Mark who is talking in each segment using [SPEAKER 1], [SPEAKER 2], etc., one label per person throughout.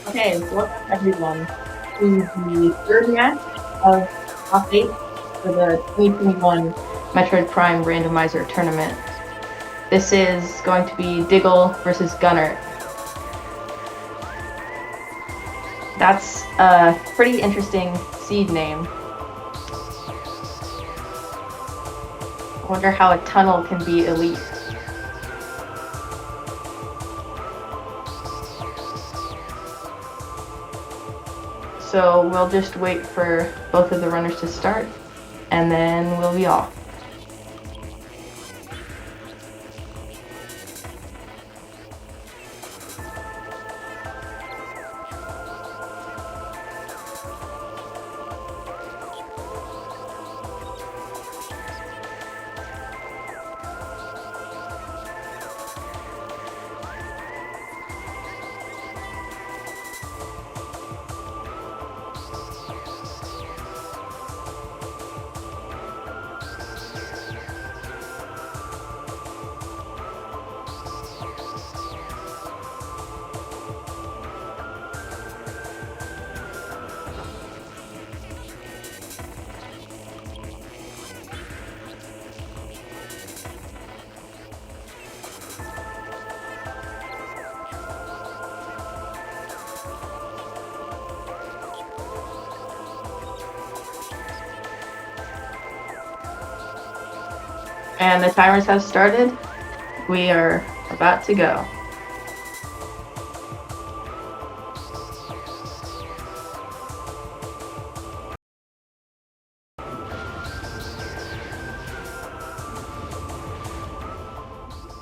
[SPEAKER 1] Okay, welcome everyone to the third match of Top 8 for the 2021 Metroid Prime Randomizer tournament. This is going to be Diggle versus Gunert. That's a pretty interesting seed name. I wonder how a tunnel can be elite. So we'll just wait for both of the runners to start, and then we'll be off. And the timers have started. We are about to go.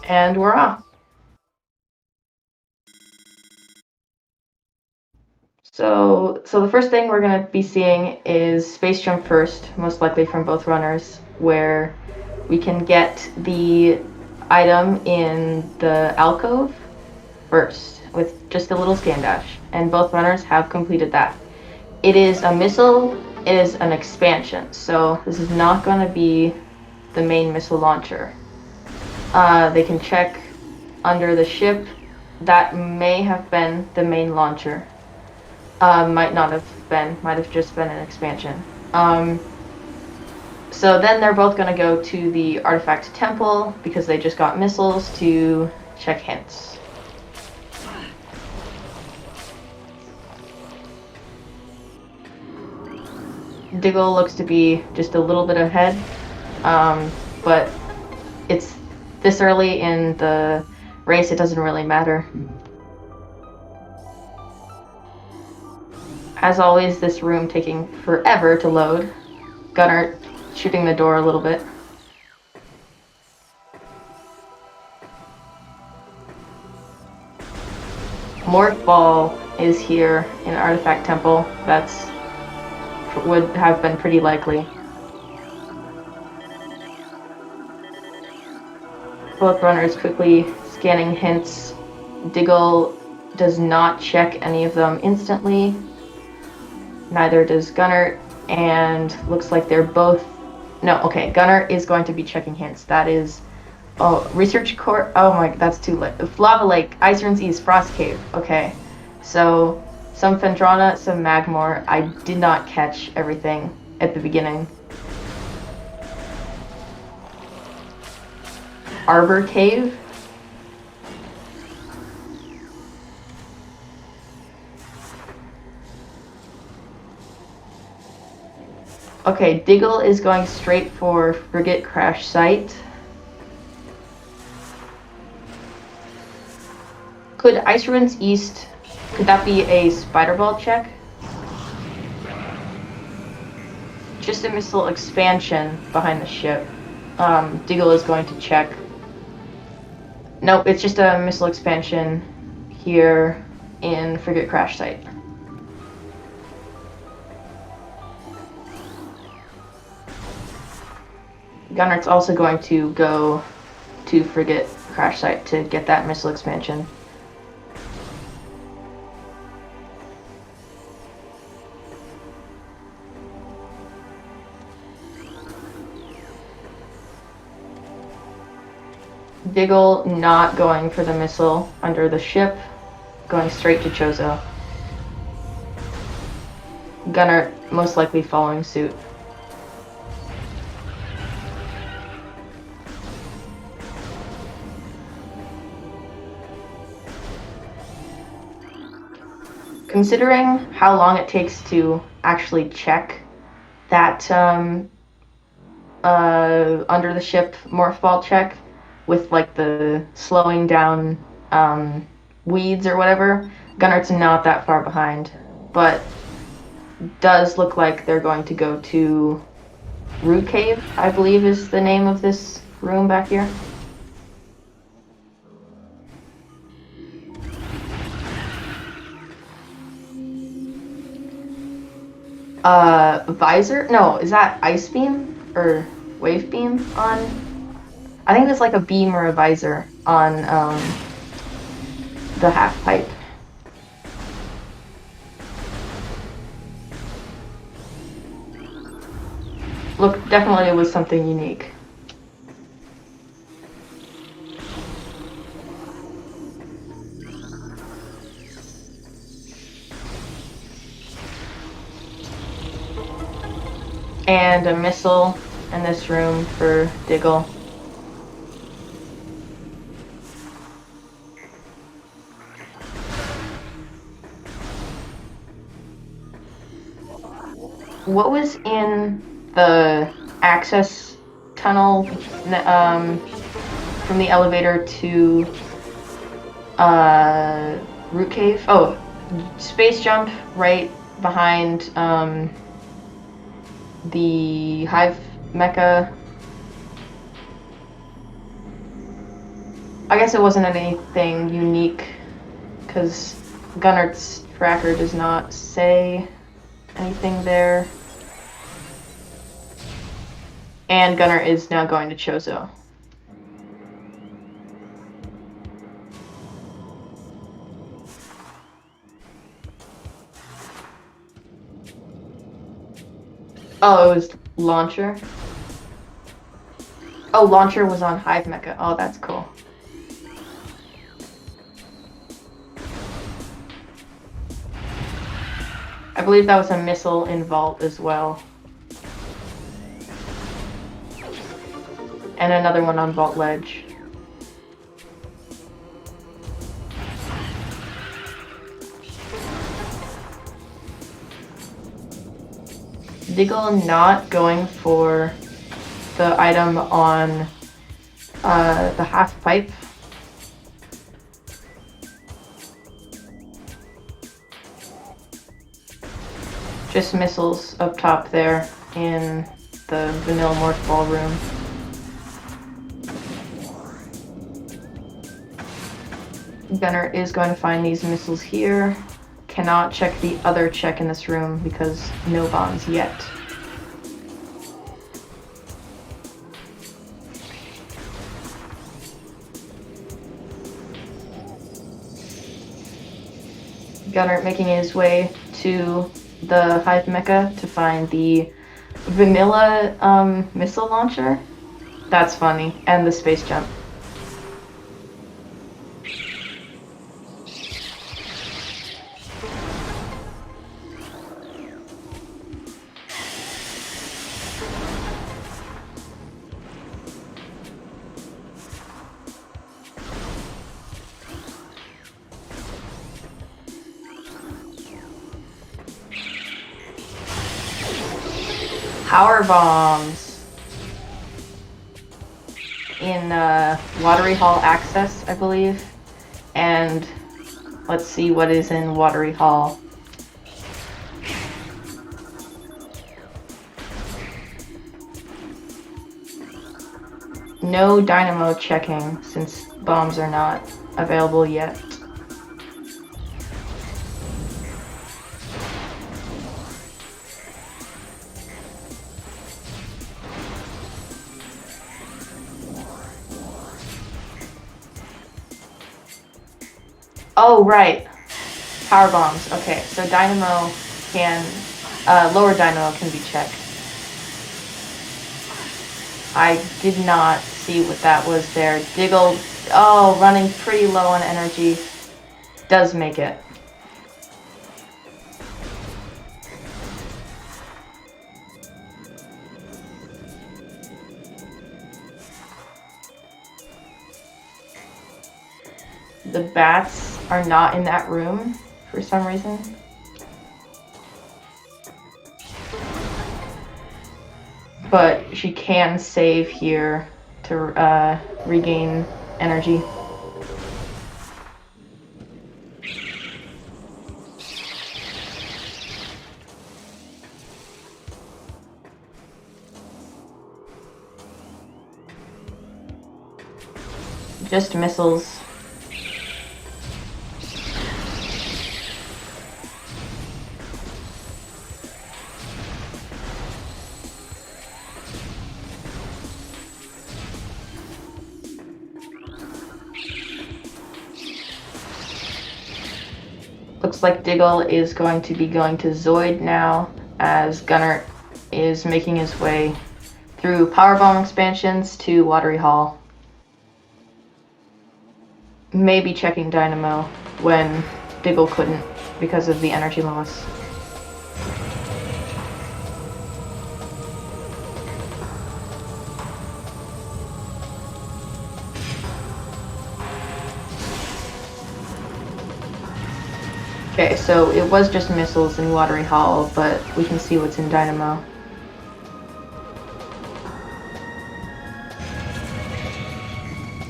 [SPEAKER 1] And we're off. So the first thing we're going to be seeing is space jump first, most likely from both runners, where we can get the item in the alcove first with just a little scan dash, and both runners have completed that. It is a missile, it is an expansion, so this is not going to be the main missile launcher. They can check under the ship. That may have been the main launcher. Might not have been, might have just been an expansion. So then they're both going to go to the artifact temple because they just got missiles to check hints. Diggle looks to be just a little bit ahead, but it's this early in the race, it doesn't really matter. As always, this room taking forever to load. Gunert shooting the door a little bit. Morph Ball is here in Artifact Temple. That's would have been pretty likely. Both runners quickly scanning hints. Diggle does not check any of them instantly. Neither does Gunert, and looks like they're both... No, okay, Gunert is going to be checking hints. That is... Oh, Research Core... Oh my, that's too late. Lava Lake, Ice Ruins East, Frost Cave. Okay, so some Phendrana, some Magmor. I did not catch everything at the beginning. Arbor Cave. Okay, Diggle is going straight for Frigate Crash Site. Could Ice Ruins East, could that be a Spider Ball check? Just a missile expansion behind the ship. Diggle is going to check. Nope, it's just a missile expansion here in Frigate Crash Site. Gunert's also going to go to Frigate Crash Site to get that missile expansion. Diggle not going for the missile under the ship, going straight to Chozo. gunert most likely following suit. Considering how long it takes to actually check that under the ship morph ball check with like the slowing down weeds or whatever, Gunnert's not that far behind, but does look like they're going to go to Root Cave, I believe is the name of this room back here. Visor? No, is that Ice Beam? Or Wave Beam on? I think there's like a beam or a visor on, the half pipe. Look, definitely it was something unique. And a missile in this room for Diggle. What was in the access tunnel from the elevator to Root Cave? Oh, space jump right behind the Hive mecha. I guess it wasn't anything unique because Gunnert's tracker does not say anything there. And Gunner is now going to Chozo. Oh, it was Launcher. Oh, Launcher was on Hive Mecha. Oh, that's cool. I believe that was a missile in Vault as well. And another one on Vault Ledge. Diggle not going for the item on the half pipe. Just missiles up top there in the vanilla morph ball room. Gunner is going to find these missiles here. Cannot check the other check in this room because no bombs yet. Gunner making his way to the Hive Mecha to find the vanilla missile launcher. That's funny. And the space jump. Power bombs in Watery Hall access, I believe. And let's see what is in Watery Hall. No dynamo checking since bombs are not available yet. Oh, right. Power bombs. Okay, so dynamo can, lower dynamo can be checked. I did not see what that was there. Diggle, oh, running pretty low on energy. Does make it. the bats are not in that room for some reason. But she can save here to regain energy. Just missiles. Looks like Diggle is going to be going to Zoid now, as Gunert is making his way through Powerbomb expansions to Watery Hall. Maybe checking Dynamo when Diggle couldn't because of the energy loss. Okay, so it was just missiles in Watery Hall, but we can see what's in Dynamo.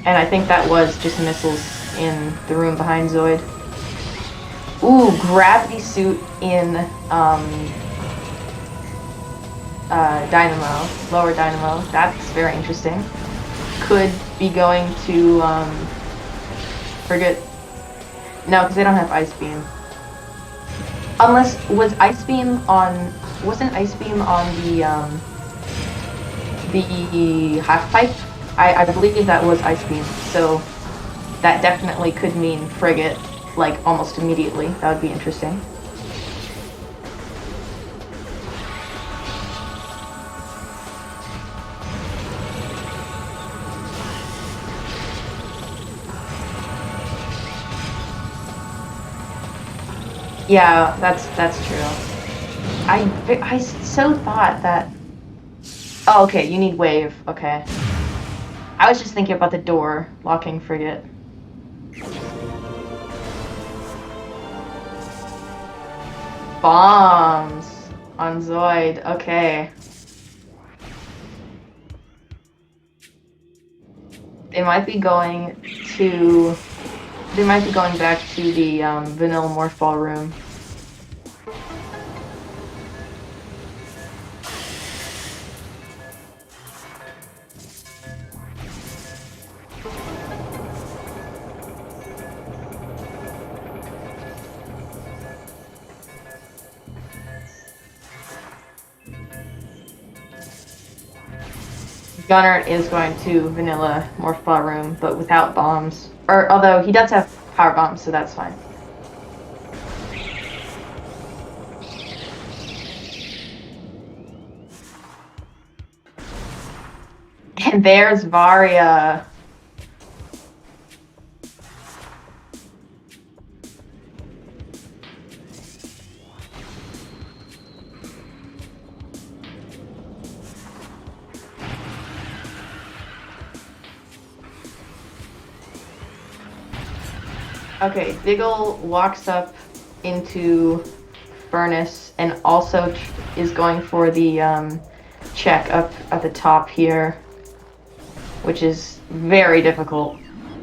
[SPEAKER 1] And I think that was just missiles in the room behind Zoid. Ooh, gravity suit in Dynamo, lower Dynamo. That's very interesting. Could be going to Frigate. No, because they don't have Ice Beam. Unless, wasn't Ice Beam on the half pipe? I believe that was Ice Beam, so that definitely could mean Frigate, like, almost immediately. That would be interesting. Yeah, that's true. I so thought that... Oh, okay, you need wave. Okay. I was just thinking about the door locking Frigate. Bombs on Zoid. Okay. They might be going back to the vanilla morph ball room. Gunert is going to vanilla morph ball room, but without bombs. Or although he does have power bombs, so that's fine. And there's Varia. Okay, Diggle walks up into Furnace and also is going for the check up at the top here, which is very difficult.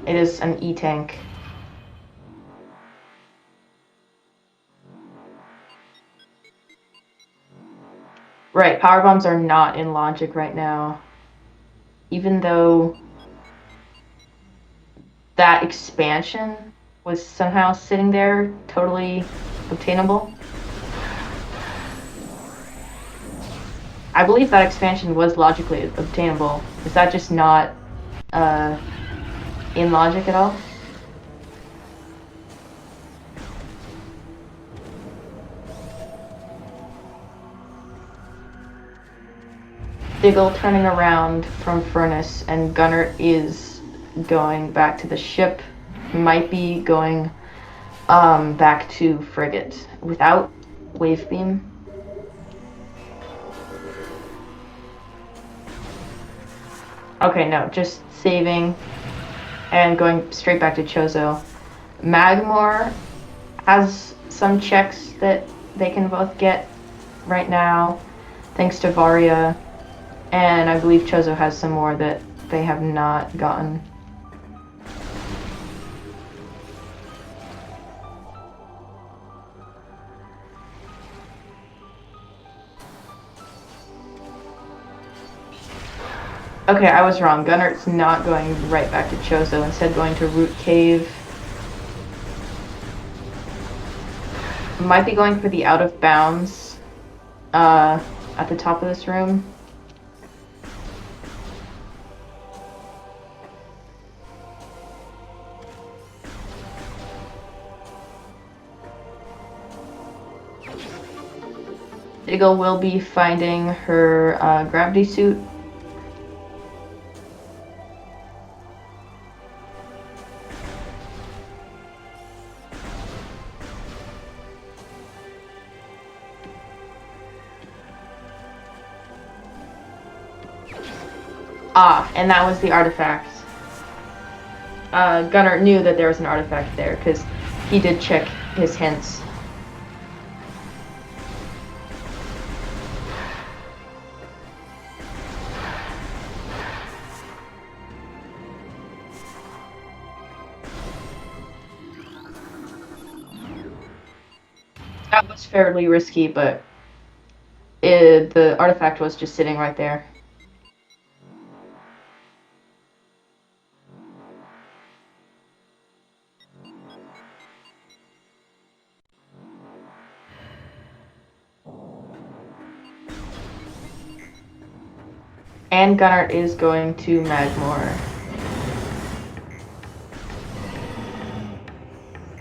[SPEAKER 1] It is an E-tank. Right, power bombs are not in logic right now, even though that expansion was somehow sitting there, totally obtainable. I believe that expansion was logically obtainable. Is that just not in logic at all? Diggle turning around from Furnace, and Gunner is going back to the ship. Might be going back to Frigate without wave beam. Okay, no, just saving and going straight back to Chozo. Magmore has some checks that they can both get right now, thanks to Varia, and I believe Chozo has some more that they have not gotten. Okay, I was wrong. Gunert's not going right back to Chozo, instead going to Root Cave. Might be going for the out of bounds at the top of this room. Diggle will be finding her gravity suit. Ah, and that was the artifact. Gunner knew that there was an artifact there because he did check his hints. That was fairly risky, but the artifact was just sitting right there. And Gunner is going to Magmore.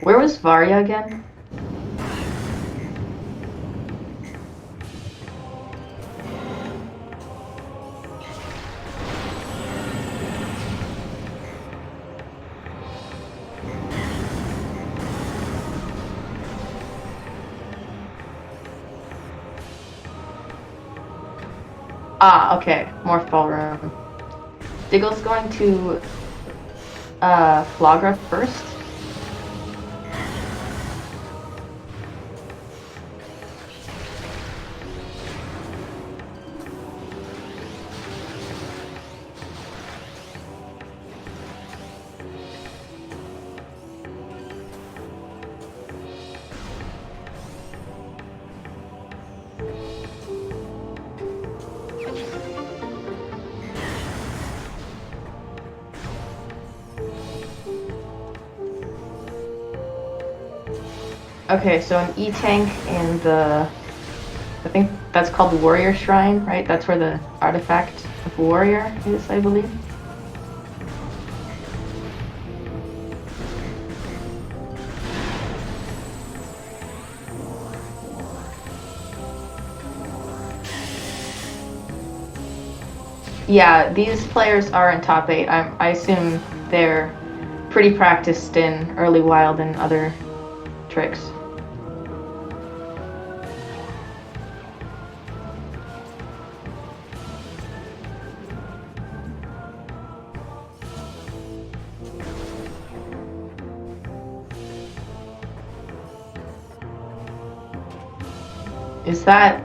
[SPEAKER 1] Where was Varia again? Ah, okay. Morph Ball Room. Diggle's going to Flagra first. Okay, so an E-Tank in the... I think that's called the Warrior Shrine, right? That's where the artifact of Warrior is, I believe. Yeah, these players are in top 8. I assume they're pretty practiced in early wild and other tricks. Is that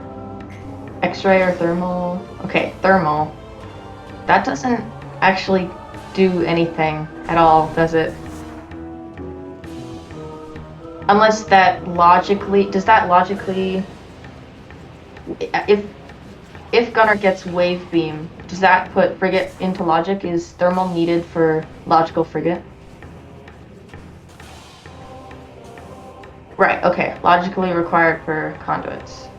[SPEAKER 1] X-ray or thermal? Okay, thermal. That doesn't actually do anything at all, does it? Unless that logically... Does that logically... If Gunner gets Wave Beam, does that put Frigate into logic? Is thermal needed for logical Frigate? Right, okay. Logically required for conduits.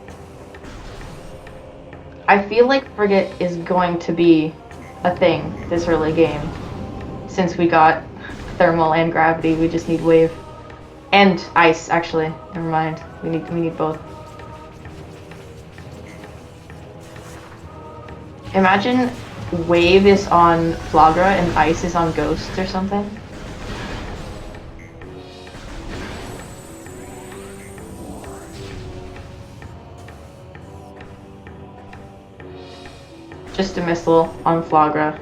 [SPEAKER 1] I feel like Frigate is going to be a thing this early game. Since we got thermal and gravity, we just need wave. And ice, actually. Never mind. We need both. Imagine wave is on Flagra and ice is on Ghost or something. Just a missile on Flagra.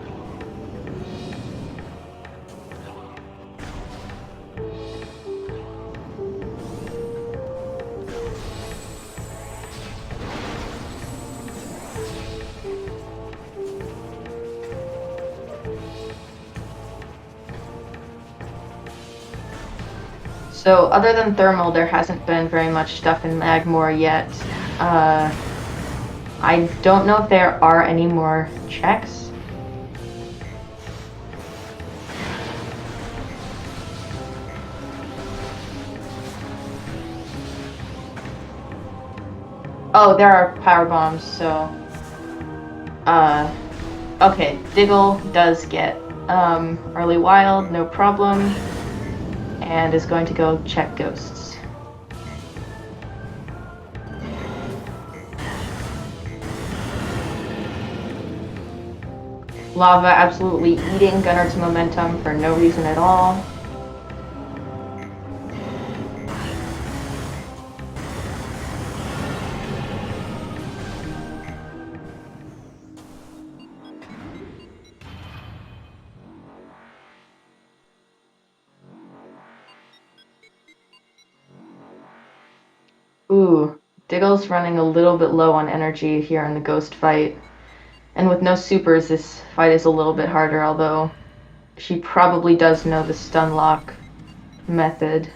[SPEAKER 1] So other than thermal, there hasn't been very much stuff in Magmore yet. I don't know if there are any more checks. Oh, there are power bombs, so... okay, Diggle does get early wild, no problem, and is going to go check ghosts. Lava absolutely eating Gunert's momentum for no reason at all. Ooh, Diggle's running a little bit low on energy here in the ghost fight. And with no supers, this fight is a little bit harder, although she probably does know the stun lock method.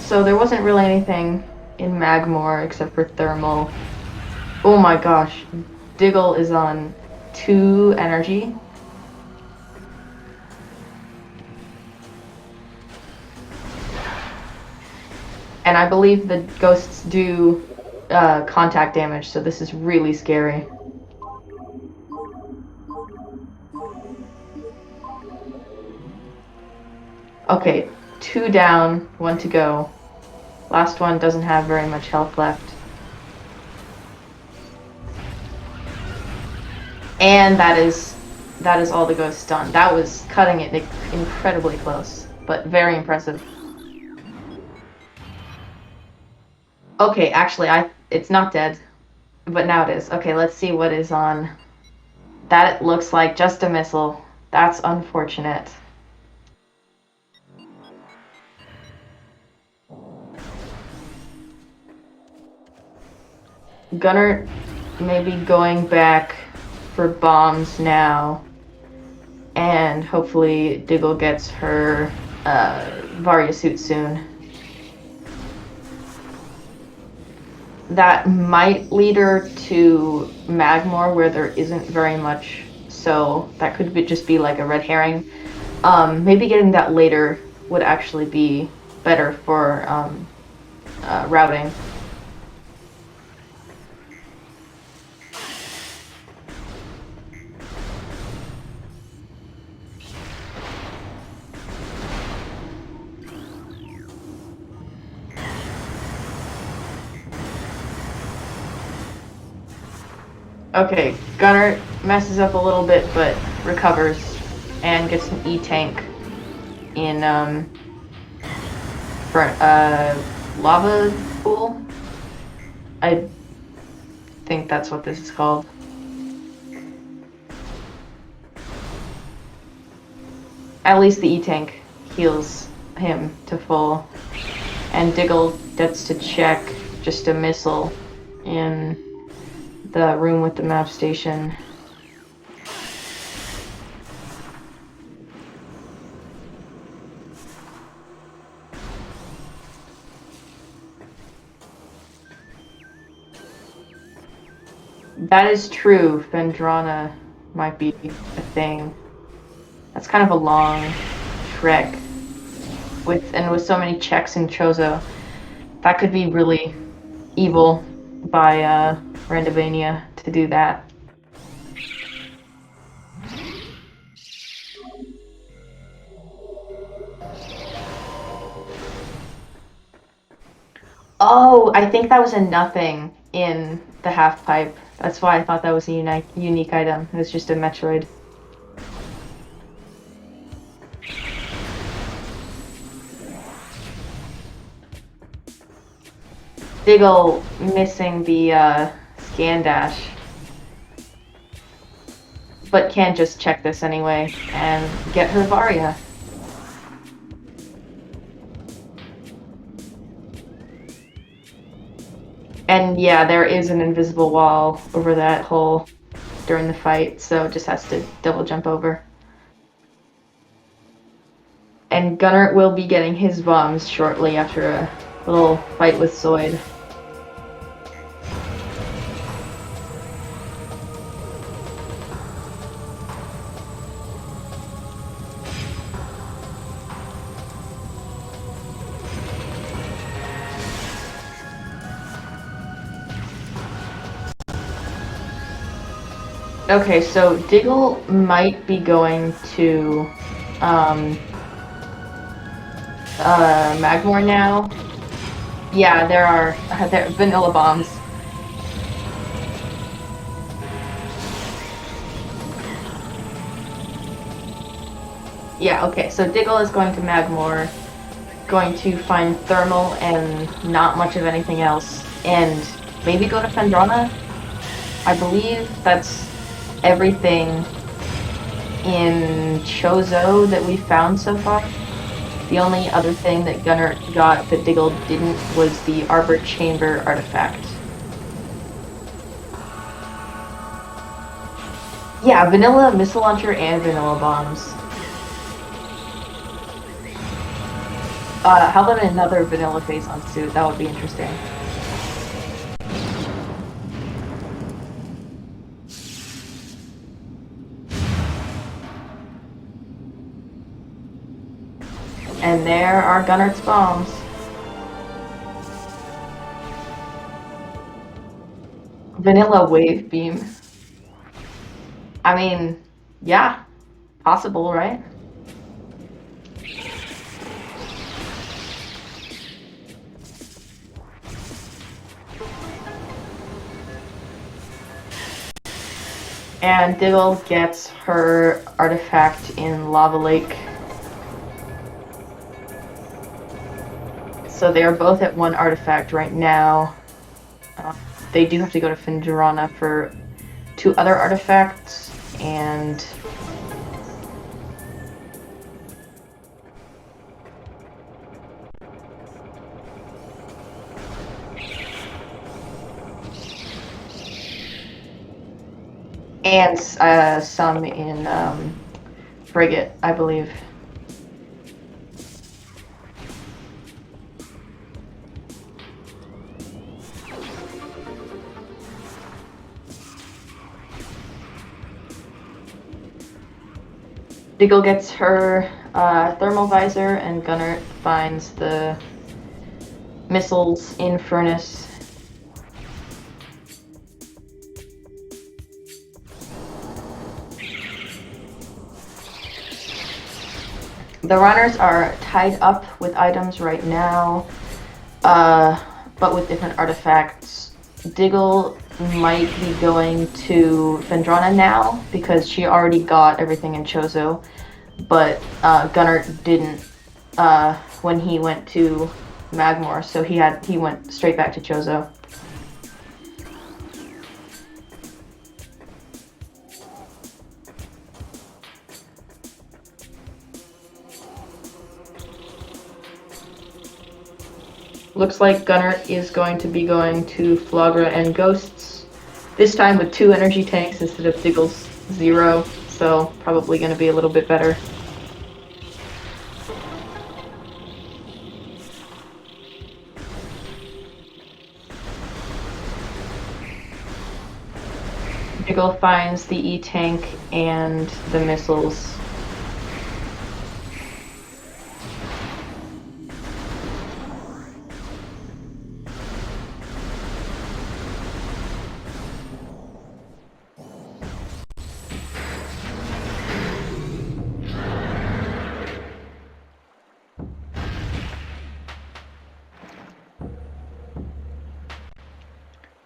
[SPEAKER 1] So there wasn't really anything in Magmore except for thermal. Oh my gosh, Diggle is on 2 energy. And I believe the ghosts do contact damage, so this is really scary. Okay, 2 down, 1 to go. Last one doesn't have very much health left. And that is all the ghosts done. That was cutting it incredibly close, but very impressive. Okay, actually, it's not dead, but now it is. Okay, let's see what is on. That looks like just a missile. That's unfortunate. Gunert may be going back for bombs now, and hopefully Diggle gets her Varia suit soon. That might lead her to Magmore, where there isn't very much, so that could just be like a red herring. Maybe getting that later would actually be better for routing. Okay, Gunner messes up a little bit, but recovers and gets an E-tank in for lava pool. I think that's what this is called. At least the E-tank heals him to full, and Diggle gets to check just a missile in the room with the map station. That is true. Vendrana might be a thing. That's kind of a long trek with so many checks in Chozo. That could be really evil by Randomania to do that. Oh, I think that was a nothing in the half pipe. That's why I thought that was a unique item. It was just a Metroid. Diggle missing the scan dash, but can just check this anyway and get her Varia. And yeah, there is an invisible wall over that hole. during the fight, so just has to double jump over. And Gunner will be getting his bombs shortly after a little fight with Zoid. Okay, so Diggle might be going to Magmore now. Yeah, there are vanilla bombs. Yeah, okay, so Diggle is going to Magmore, going to find Thermal and not much of anything else, and maybe go to Phendrana? I believe that's everything in Chozo that we found so far. The only other thing that Gunner got that Diggle didn't was the Arbor Chamber artifact. Yeah, vanilla missile launcher and vanilla bombs. How about another vanilla phase-on suit? That would be interesting. And there are Gunnert's bombs. Vanilla wave beam. I mean, yeah, possible, right? And Diggle gets her artifact in Lava Lake. So they are both at one artifact right now. They do have to go to Phendrana for 2 other artifacts, and some in Frigate, I believe. Diggle gets her thermal visor, and Gunner finds the missiles in Furnace. The runners are tied up with items right now, but with different artifacts. Diggle might be going to Phendrana now because she already got everything in Chozo, but Gunner didn't when he went to Magmore, so he went straight back to Chozo. Looks like Gunner is going to be going to Flagra and Ghosts, this time with 2 energy tanks instead of Diggle's 0, so probably going to be a little bit better. Diggle finds the E-tank and the missiles.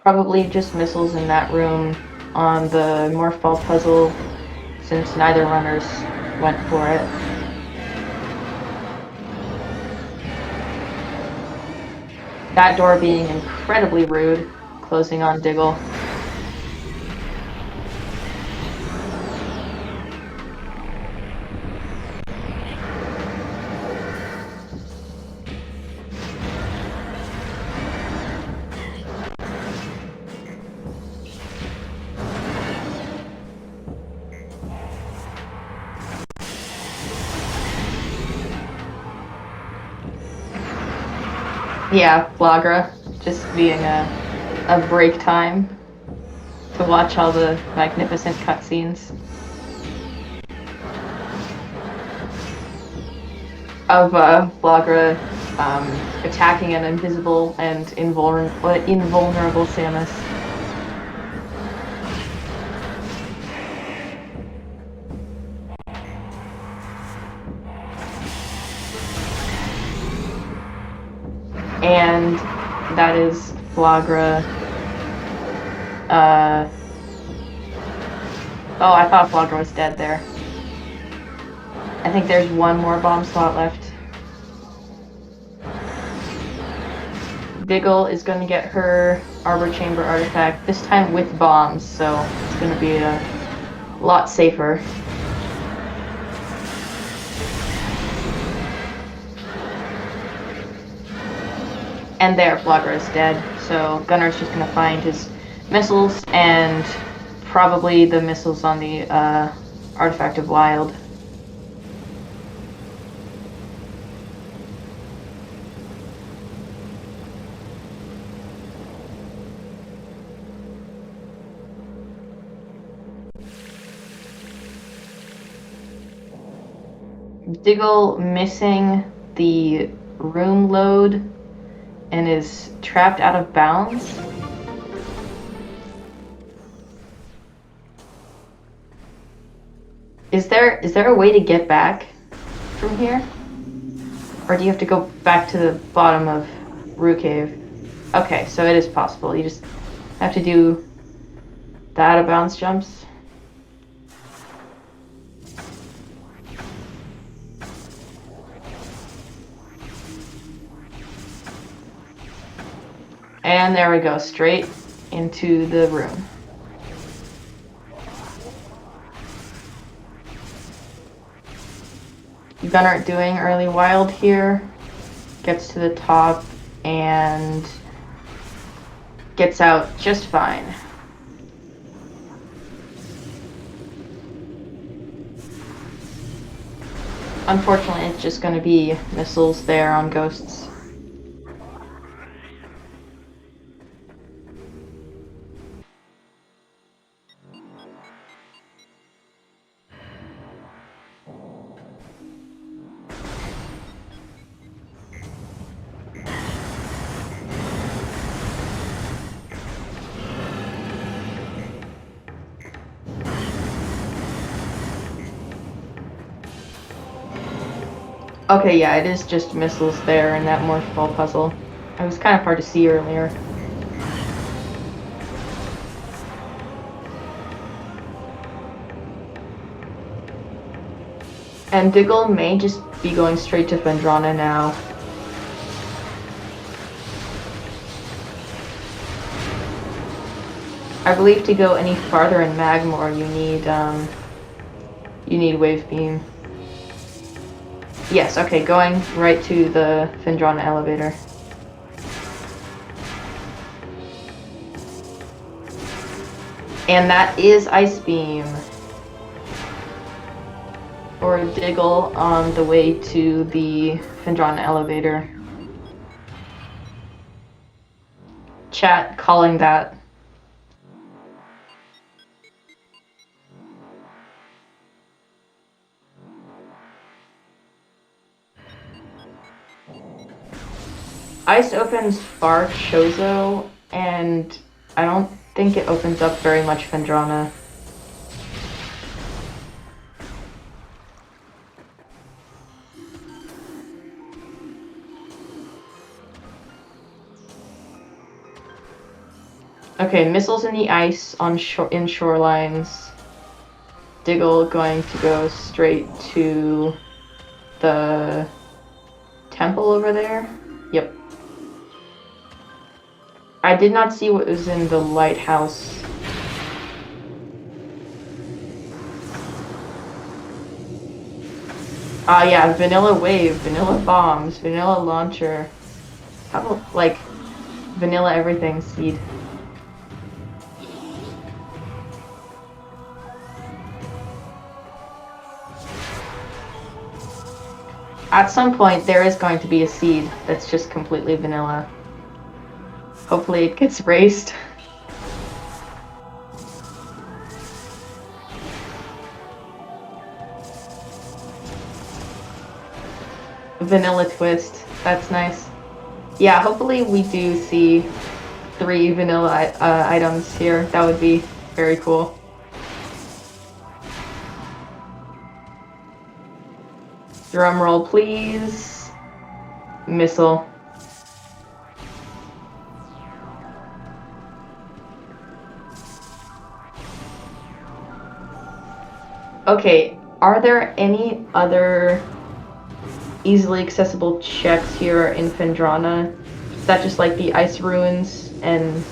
[SPEAKER 1] Probably just missiles in that room on the Morphball puzzle, since neither runners went for it. That door being incredibly rude, closing on Diggle. Yeah, Flagra, just being a break time to watch all the magnificent cutscenes of Flagra attacking an invisible and invulnerable Samus. And that is Flagra. Oh, I thought Flagra was dead there. I think there's one more bomb slot left. Diggle is going to get her Arbor Chamber artifact, this time with bombs, so it's going to be a lot safer. And there, Flagra is dead, so Gunert's just going to find his missiles and probably the missiles on the Artifact of Wild. Diggle missing the room load and is trapped out of bounds. Is there a way to get back from here? Or do you have to go back to the bottom of Rue Cave? Okay, so it is possible. You just have to do the out of bounds jumps. And there we go, straight into the room. Gunert doing early wild here, gets to the top and gets out just fine. Unfortunately, it's just going to be missiles there on ghosts. Okay, yeah, it is just missiles there in that morph ball puzzle. It was kind of hard to see earlier. And Diggle may just be going straight to Phendrana now. I believe to go any farther in Magmore, you need Wave Beam. Yes, okay, going right to the Phendrana elevator. And that is Ice Beam. Or Diggle on the way to the Phendrana elevator. Chat calling that. Ice opens far Chozo, and I don't think it opens up very much Phendrana. Okay, missiles in the ice on in shorelines. Diggle going to go straight to the temple over there. Yep. I did not see what was in the lighthouse. Ah, yeah, vanilla wave, vanilla bombs, vanilla launcher. How about, like, vanilla everything seed? At some point, there is going to be a seed that's just completely vanilla. Hopefully it gets raced. Vanilla twist. That's nice. Yeah, hopefully we do see 3 vanilla items here. That would be very cool. Drum roll, please. Missile. Okay, are there any other easily accessible checks here in Phendrana? Is that just like the ice ruins and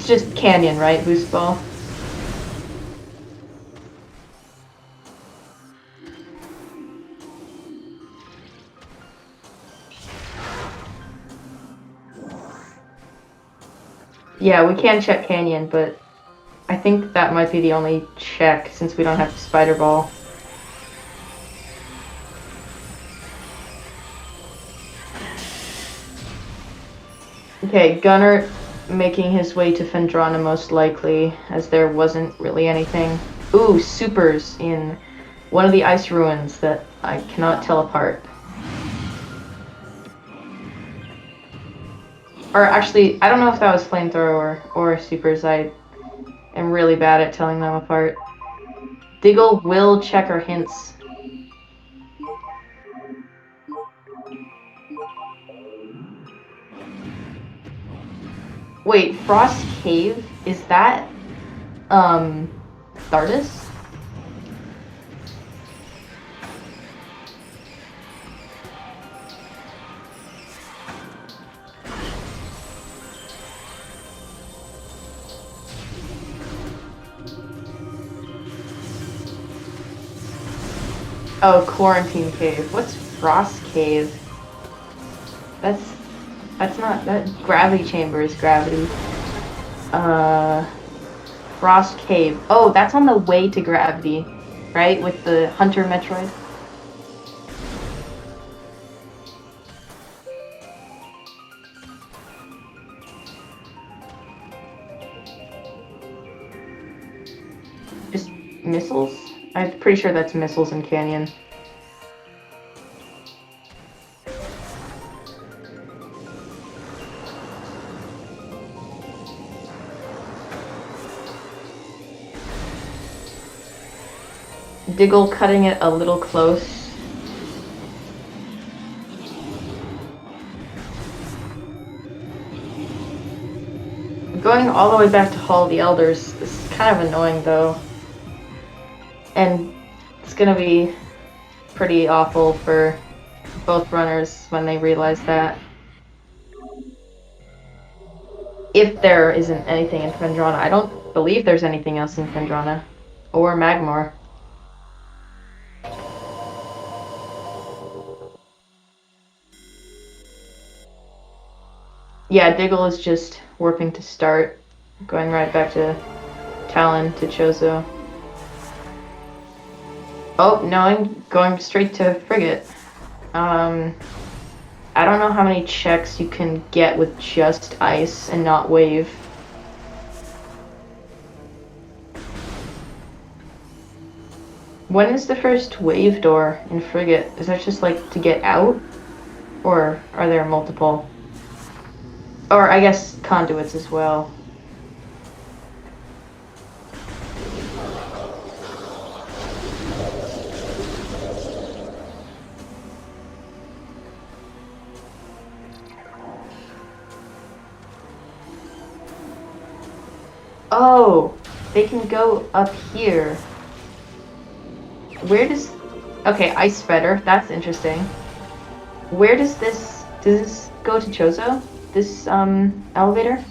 [SPEAKER 1] just canyon, right? Boost ball. Yeah, we can check canyon, but I think that might be the only check since we don't have spider ball. Okay, gunert making his way to Phendrana most likely, as there wasn't really anything. Ooh, supers in one of the ice ruins that I cannot tell apart. Or actually, I don't know if that was flamethrower or supers. I am really bad at telling them apart. Diggle will check our hints. Wait, Frost Cave? Is that, Thardus? Oh, Quarantine Cave. What's Frost Cave? That's not, that gravity chamber is gravity. Frost Cave. Oh, that's on the way to gravity, right? With the Hunter Metroid. Just missiles? I'm pretty sure that's missiles in Canyon. Diggle cutting it a little close. Going all the way back to Hall of the Elders is kind of annoying though. And it's gonna be pretty awful for both runners when they realize that. If there isn't anything in Phendrana. I don't believe there's anything else in Phendrana. Or Magmar. Yeah, Diggle is just warping to start. Going right back to Talon, to Chozo. Oh, no, I'm going straight to Frigate. I don't know how many checks you can get with just ice and not wave. When is the first wave door in Frigate? Is that just like to get out? Or are there multiple? Or I guess conduits as well. Oh, they can go up here. Where does... Okay, ice spreader. That's interesting. Where does this... Does this go to Chozo? This, elevator?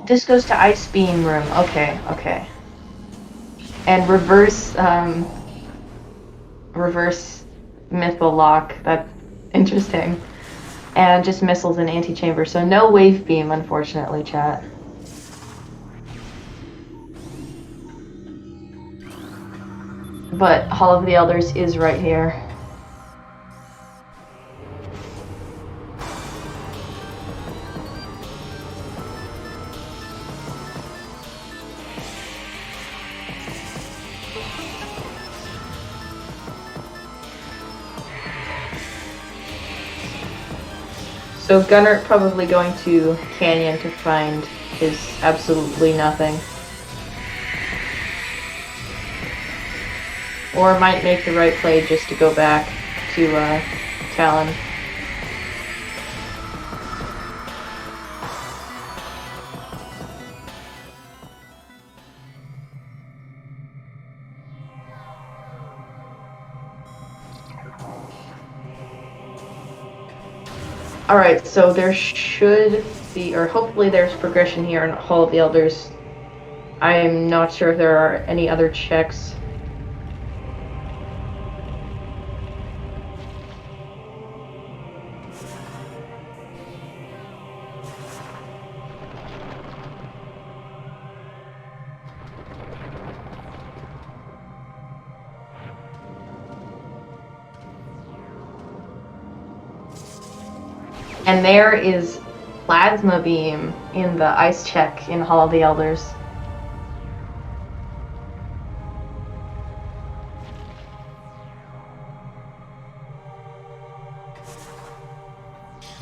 [SPEAKER 1] this goes to Ice Beam room. Okay, okay. And reverse missile lock. That's interesting. And just missiles and anti-chamber. So no wave beam, unfortunately, chat. But Hall of the Elders is right here. So gunert probably going to Canyon to find his absolutely nothing. Or might make the right play just to go back to Talon. Alright, so there should be, or hopefully there's progression here in Hall of the Elders. I'm not sure if there are any other checks. And there is Plasma Beam in the ice check in Hall of the Elders.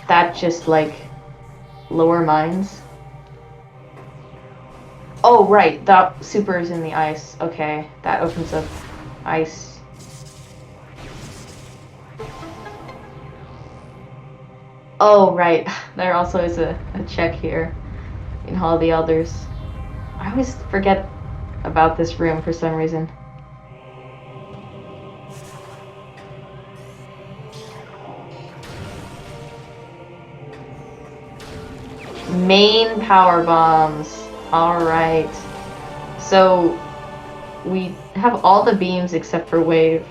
[SPEAKER 1] That just like lower mines. Oh right, that super is in the ice. Okay, that opens up ice. Oh, right. There also is a check here in Hall of the Elders. I always forget about this room for some reason. Main power bombs. Alright. So, we have all the beams except for wave.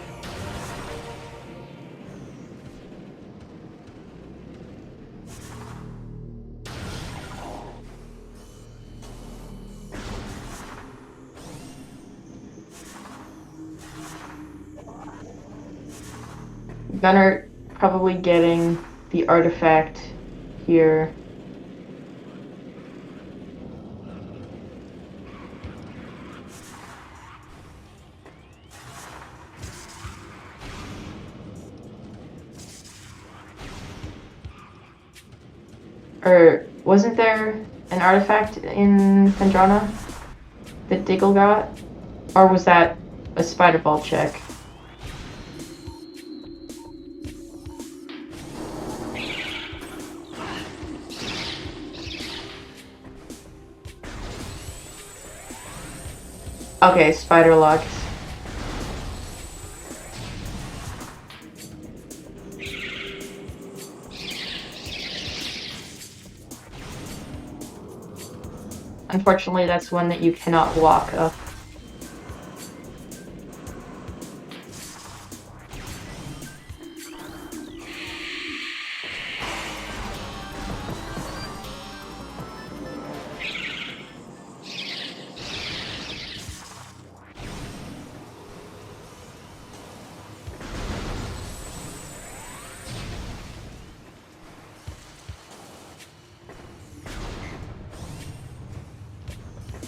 [SPEAKER 1] Gunert probably getting the artifact here. Or wasn't there an artifact in Phendrana that Diggle got? Or was that a spider ball check? Okay, spider locked. Unfortunately, that's one that you cannot walk up.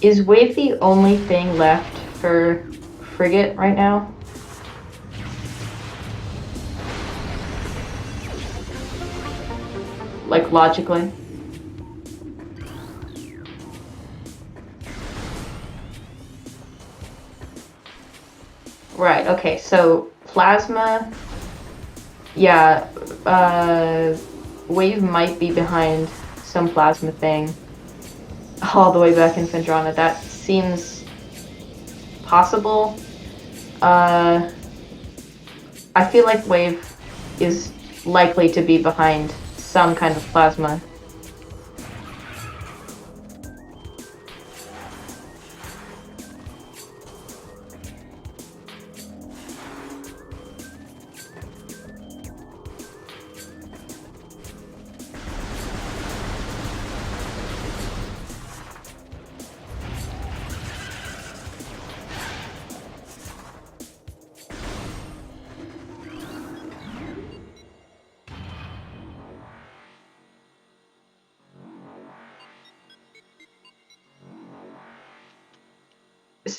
[SPEAKER 1] Is wave the only thing left for frigate right now? Like logically? Right, okay, so plasma, yeah, wave might be behind some plasma thing. All the way back in Phendrana. That seems possible. I feel like wave is likely to be behind some kind of plasma.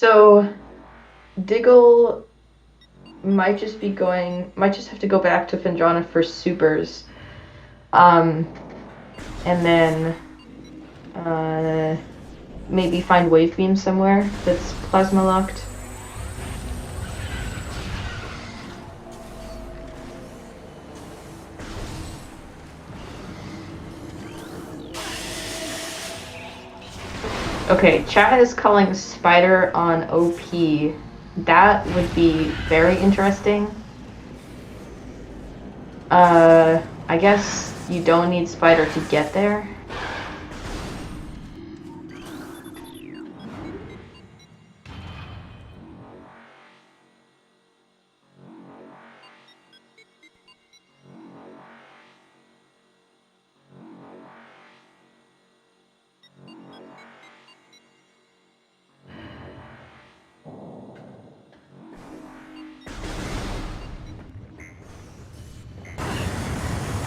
[SPEAKER 1] So Diggle might just have to go back to Phendrana for supers. And then maybe find Wave Beam somewhere that's plasma locked. Okay, chat is calling Spider on OP. That would be very interesting. I guess you don't need Spider to get there.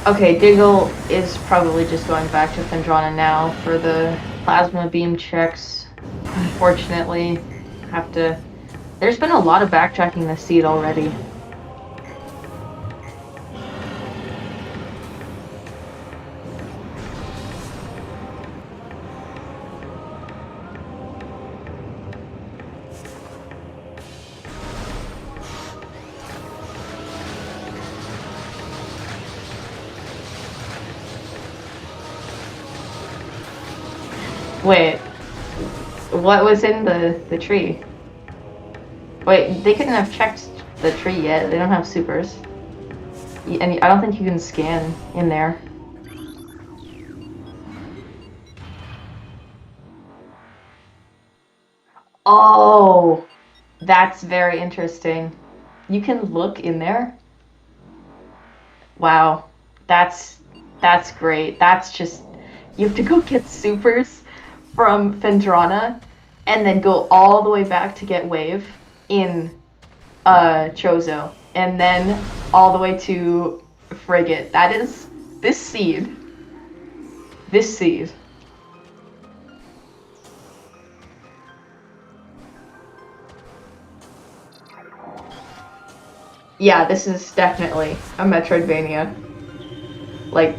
[SPEAKER 1] Okay, Diggle is probably just going back to Phendrana now for the plasma beam checks. Unfortunately, have to. There's been a lot of backtracking this seed already. Wait, what was in the tree? Wait, they couldn't have checked the tree yet. They don't have supers. And I don't think you can scan in there. Oh, that's very interesting. You can look in there? Wow. That's great. That's just, you have to go get supers from Phendrana and then go all the way back to get Wave in Chozo, and then all the way to Frigate. That is this seed. This seed. Yeah, this is definitely a Metroidvania. Like,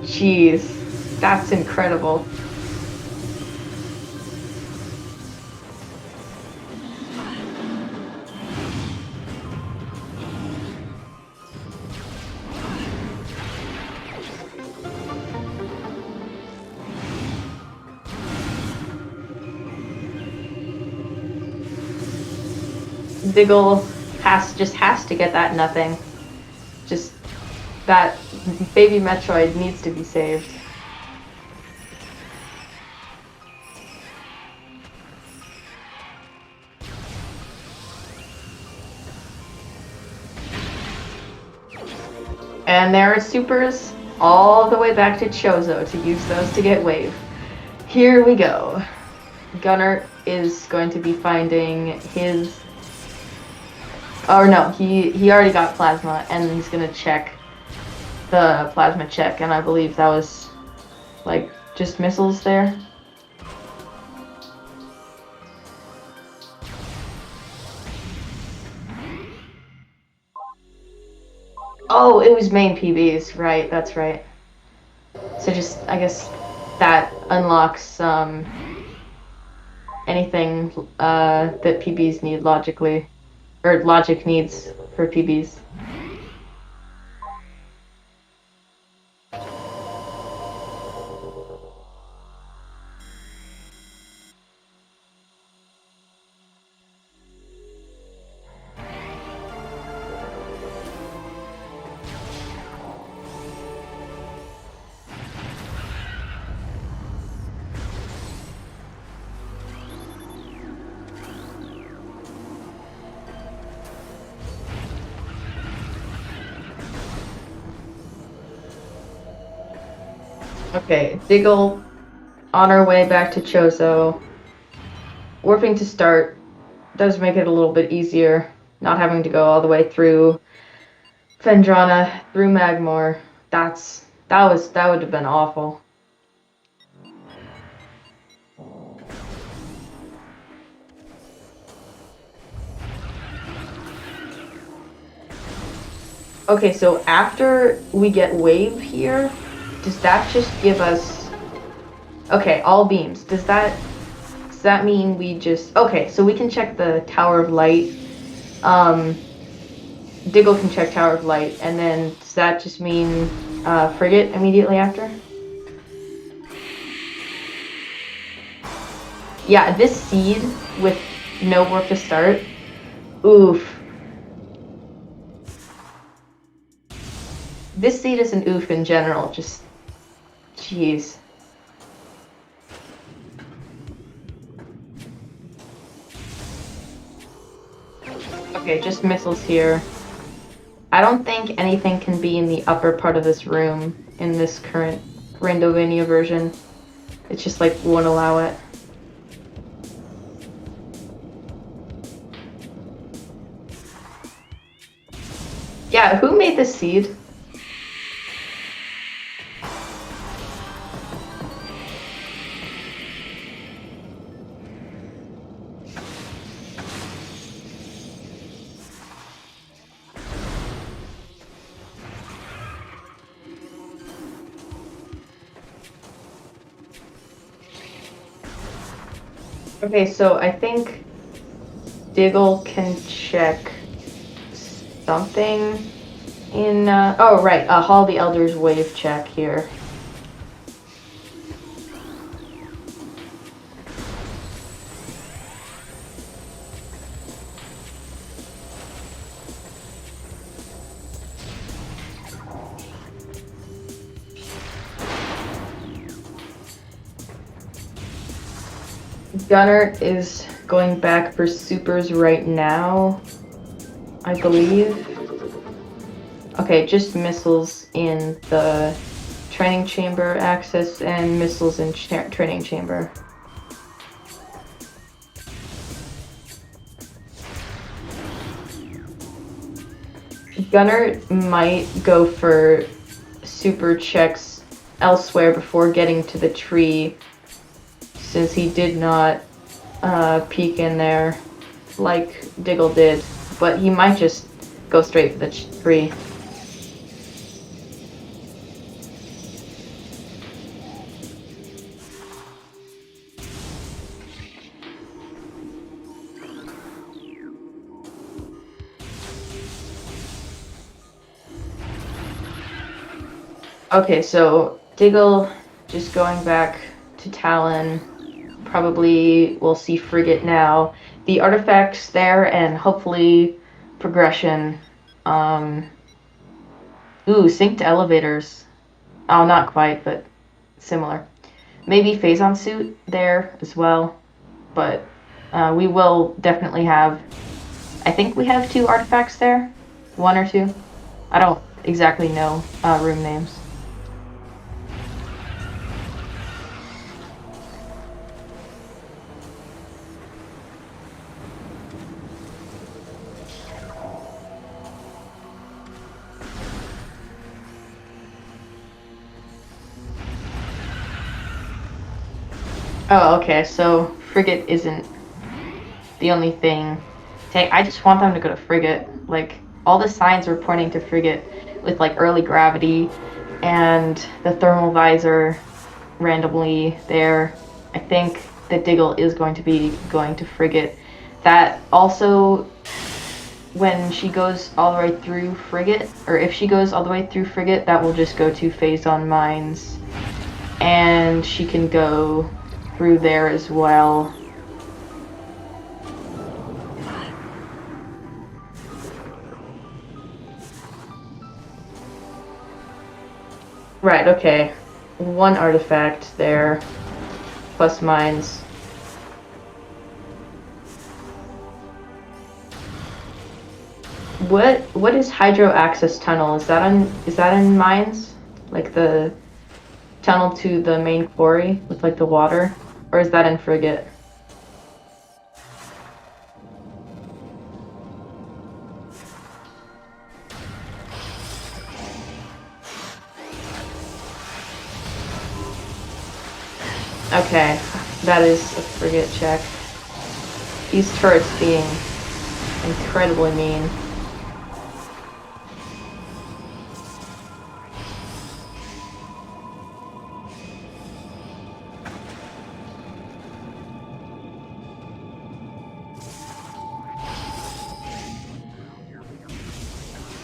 [SPEAKER 1] jeez, that's incredible. Diggle just has to get that nothing. Just that baby Metroid needs to be saved. And there are supers all the way back to Chozo to use those to get Wave. Here we go. Gunert is going to be finding his... Oh no, he already got plasma, and he's gonna check the plasma check, and I believe that was like just missiles there. Oh, it was main PBs, right? That's right. So just, I guess that unlocks anything that PBs need logically, or logic needs for PBs. Okay, Diggle on our way back to Chozo. Warping to start does make it a little bit easier, not having to go all the way through Phendrana, through Magmor. That would have been awful. Okay, so after we get wave here, does that just give us... Okay, all beams. Does that mean we just... Okay, so we can check the Tower of Light. Diggle can check Tower of Light, and then does that just mean frigate immediately after? Yeah, this seed with no warp to start. Oof. This seed is an oof in general, just... Jeez. Okay, just missiles here. I don't think anything can be in the upper part of this room in this current Randomizer version. It's just like won't allow it. Yeah, who made this seed? Okay, so I think Diggle can check something in, oh right, Hall of the Elders wave check here. Gunert is going back for supers right now, I believe. Okay, just missiles in the training chamber access and missiles in training chamber. Gunner might go for super checks elsewhere before getting to the tree, since he did not peek in there like Diggle did, but he might just go straight for the tree. Okay, so Diggle just going back to Talon. Probably we'll see Frigate now. The artifacts there and hopefully progression. Ooh, synced elevators. Oh, not quite, but similar. Maybe Phazon suit there as well, but we will definitely have... I think we have 2 artifacts there? 1 or 2? I don't exactly know room names. Oh, okay, so Frigate isn't the only thing. I just want them to go to Frigate. Like, all the signs are pointing to Frigate with, like, early gravity and the thermal visor randomly there. I think that Diggle is going to be going to Frigate. That also, when she goes all the way through Frigate, or if she goes all the way through Frigate, that will just go to Phazon Mines. And she can go through there as well. Right, okay. 1 artifact there, plus mines. What is hydro access tunnel? Is that in mines? Like the tunnel to the main quarry with like the water? Or is that in Frigate? Okay, that is a Frigate check. These turrets being incredibly mean.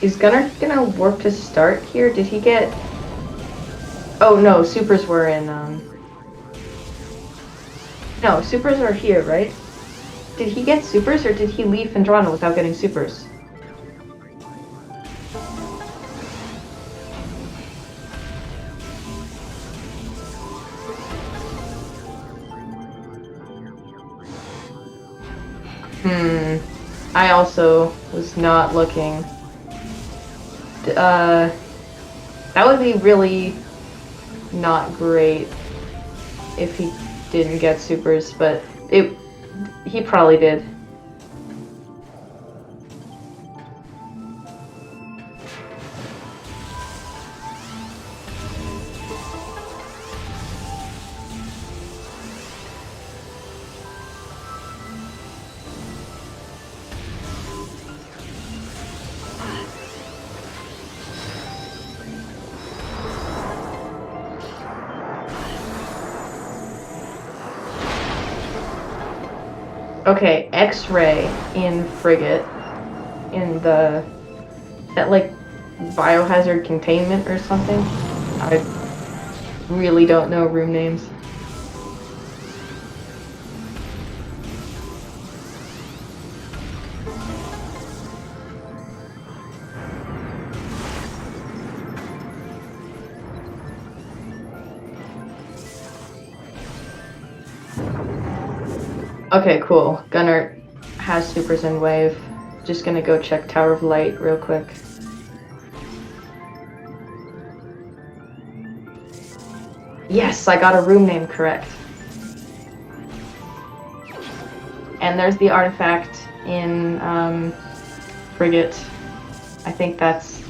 [SPEAKER 1] Is Gunner gonna warp to start here? Did he get... Oh no, supers were in, No, supers are here, right? Did he get supers, or did he leave Fendrana without getting supers? I also was not looking. That would be really not great if he didn't get supers, but he probably did. Okay, X-ray in frigate, in the, that like biohazard containment or something? I really don't know room names. Okay, cool. Gunner has supers in wave. Just gonna go check Tower of Light real quick. Yes, I got a room name correct. And there's the artifact in frigate. I think that's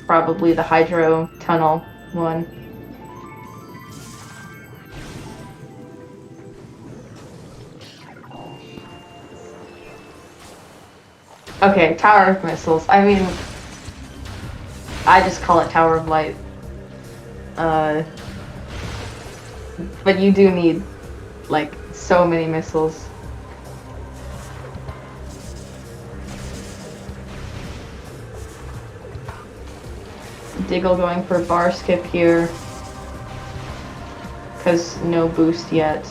[SPEAKER 1] probably the hydro tunnel one. Okay, Tower of Missiles. I mean, I just call it Tower of Light. But you do need, like, so many missiles. Diggle going for bar skip here. Because no boost yet.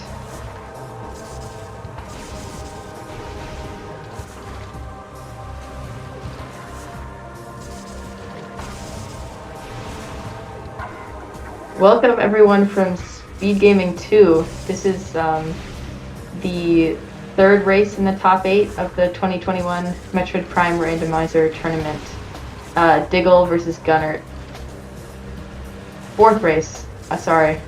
[SPEAKER 1] Welcome everyone from SpeedGaming 2. This is the third race in the top 8 of the 2021 Metroid Prime Randomizer tournament. Diggle versus Gunert. Fourth race. Sorry.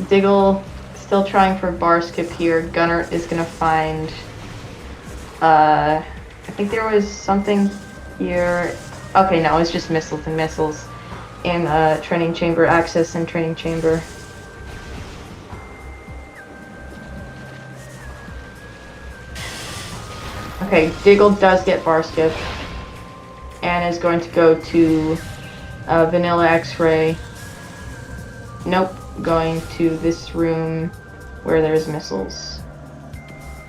[SPEAKER 1] Diggle still trying for bar skip here. Gunner is gonna find, I think there was something here. Okay, no, it's just missiles and missiles in training chamber access and training chamber. Okay, Diggle does get bar skip and is going to go to Vanilla X-ray. Nope. Going to this room where there's missiles.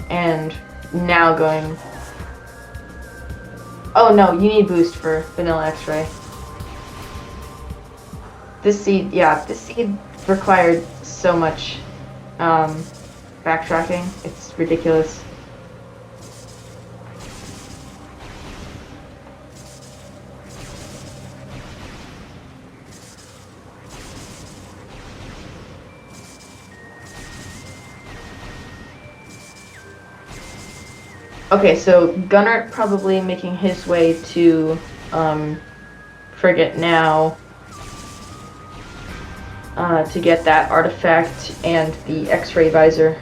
[SPEAKER 1] And now going... Oh no, you need boost for Vanilla X-ray. This seed, yeah, this seed required so much backtracking. It's ridiculous. Okay, so Gunner probably making his way to frigate now to get that artifact and the X-ray visor.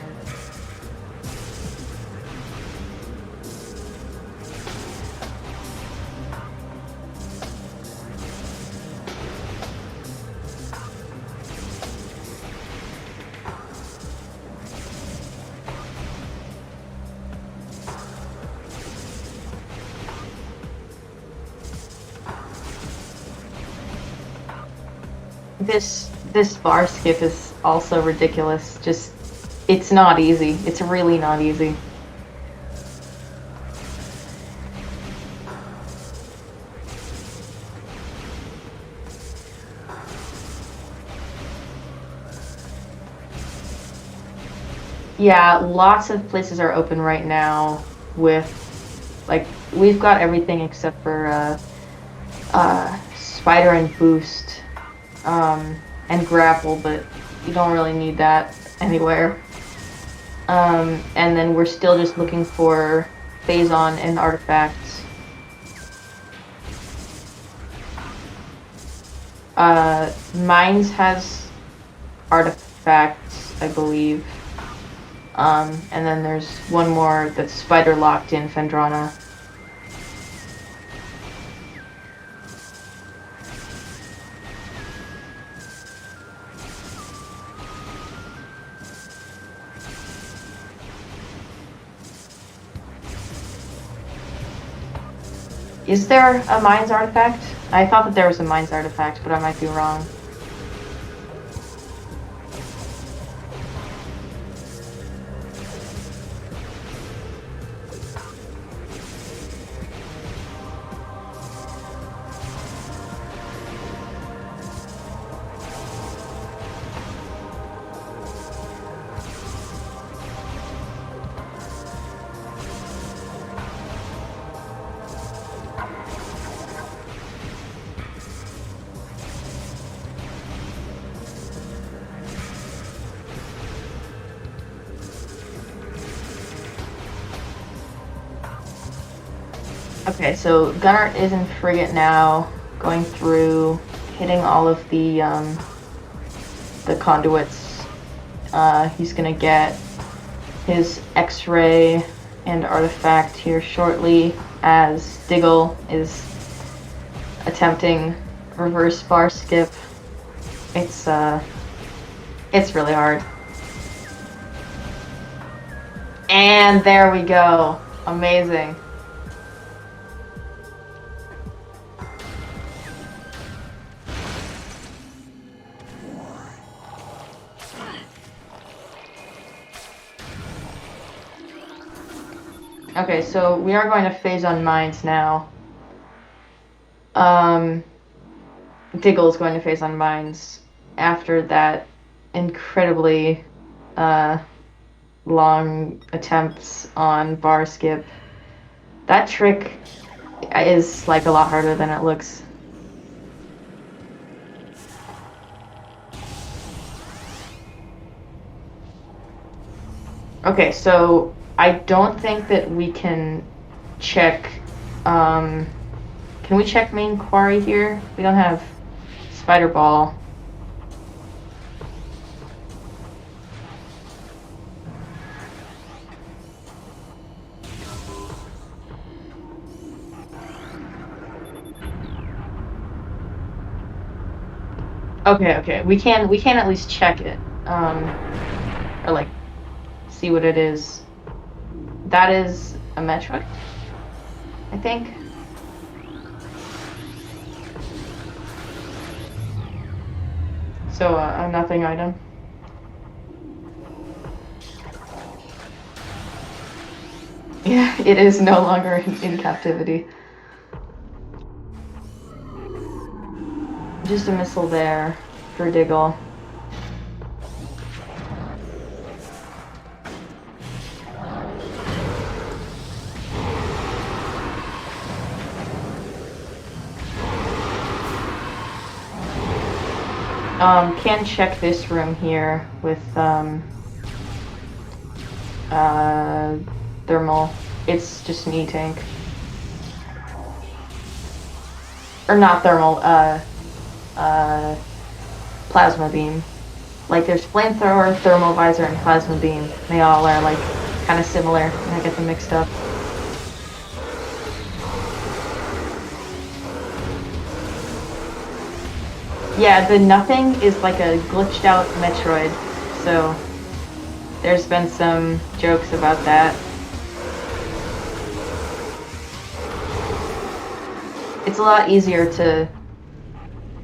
[SPEAKER 1] This bar skip is also ridiculous. Just, it's not easy. It's really not easy. Yeah, lots of places are open right now with, like, we've got everything except for spider and boost, and grapple, but you don't really need that anywhere. And then we're still just looking for phazon and artifacts. Mines has artifacts, I believe. And then there's one more that's spider locked in Fendrana. Is there a mines artifact? I thought that there was a mines artifact, but I might be wrong. Okay, so Gunert is in frigate now, going through, hitting all of the conduits. He's gonna get his X-ray and artifact here shortly, as Diggle is attempting reverse bar skip. It's really hard. And there we go. Amazing. Okay, so we are going to phase on mines now. Diggle is going to phase on mines after that incredibly long attempts on bar skip. That trick is like a lot harder than it looks. Okay, so I don't think that we can check, can we check main quarry here? We don't have spider ball. Okay, we can at least check it, or like, see what it is. That is a Metroid, I think. So, a nothing item. Yeah, it is no longer in captivity. Just a missile there for Diggle. Can check this room here with thermal. It's just an E-tank. Or not thermal, plasma beam. Like there's flamethrower, thermal visor, and plasma beam. They all are like kind of similar, and I get them mixed up. Yeah, the nothing is like a glitched out Metroid, so there's been some jokes about that. It's a lot easier to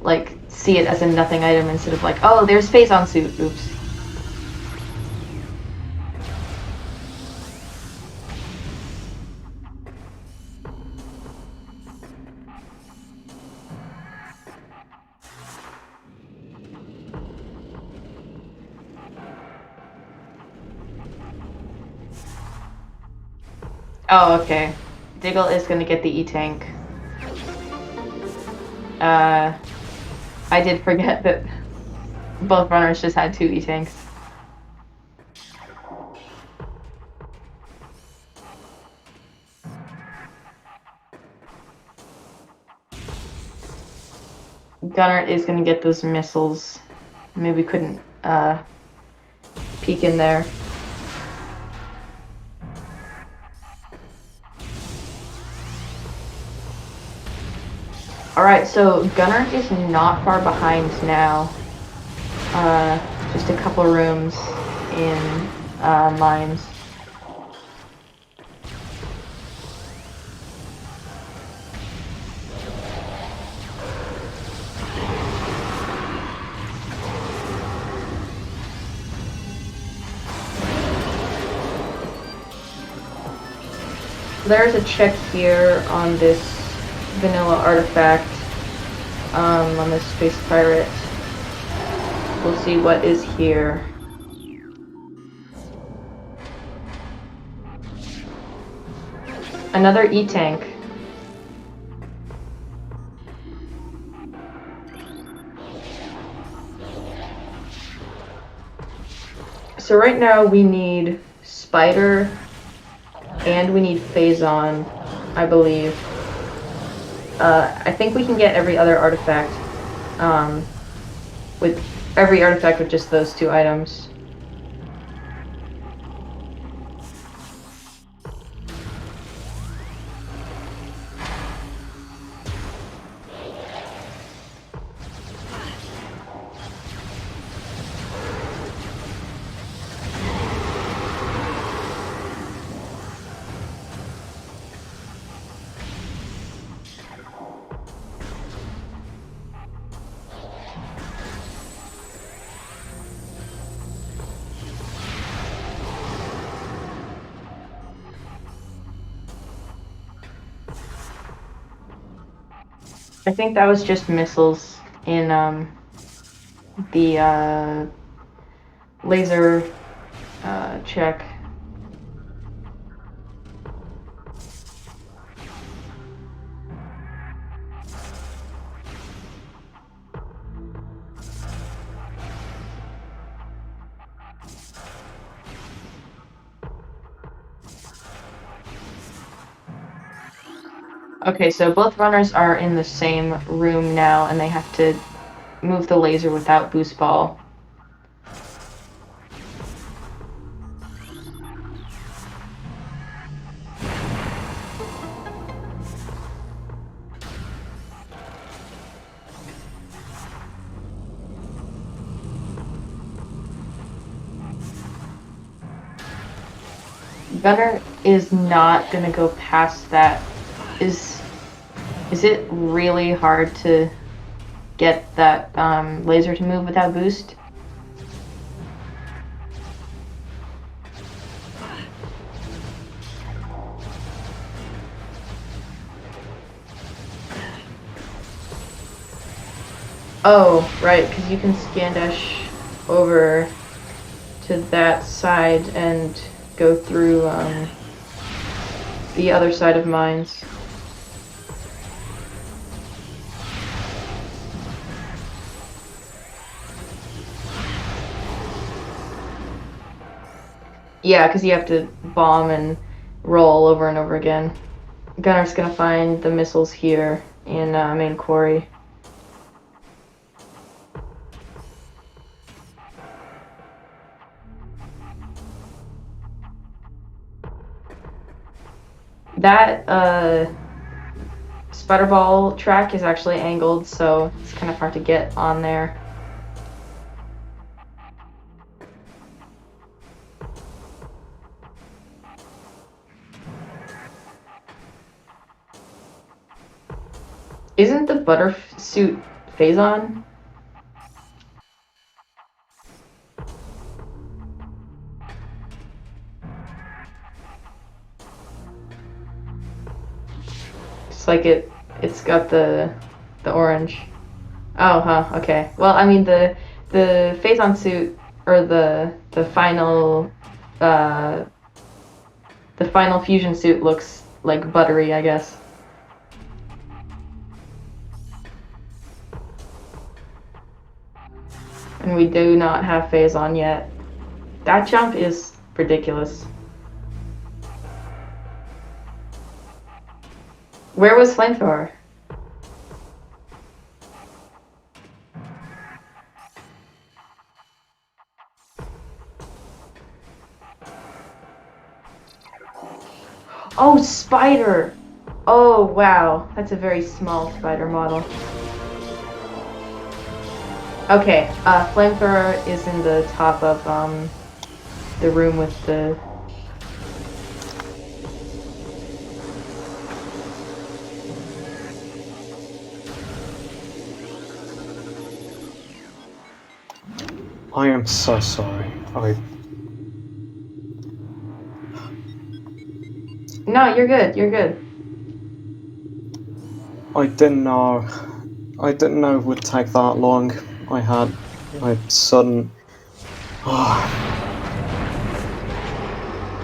[SPEAKER 1] like see it as a nothing item instead of like, oh, there's phazon suit. Oops. Oh, okay. Diggle is gonna get the E-Tank. I did forget that both runners just had 2 E-Tanks. Gunert is gonna get those missiles. Maybe we couldn't peek in there. Alright, so Gunner is not far behind now. Just a couple rooms in mines. There's a check here on this vanilla artifact, on this space pirate. We'll see what is here. Another E-Tank. So right now we need Spider and we need Phazon, I believe. I think we can get every other artifact with just those 2 items. I think that was just missiles in the laser check. Okay, so both runners are in the same room now, and they have to move the laser without boost ball. Gunner is not gonna go past that. Is it really hard to get that laser to move without boost? Oh, right, because you can scan dash over to that side and go through the other side of mines. Yeah, because you have to bomb and roll over and over again. Gunner's gonna find the missiles here in main quarry. That spider ball track is actually angled, so it's kind of hard to get on there. Isn't the butter suit Phazon. It's like it's got the orange. Oh, huh. Okay. Well, I mean the Phazon suit, or the final fusion suit looks like buttery, I guess. And we do not have Phazon yet. That jump is ridiculous. Where was Flamethrower? Oh, spider! Oh, wow. That's a very small spider model. Okay, Flamethrower is in the top of the room with the...
[SPEAKER 2] I am so sorry.
[SPEAKER 1] No, you're good. You're good.
[SPEAKER 2] I didn't know it would take that long. I had a sudden...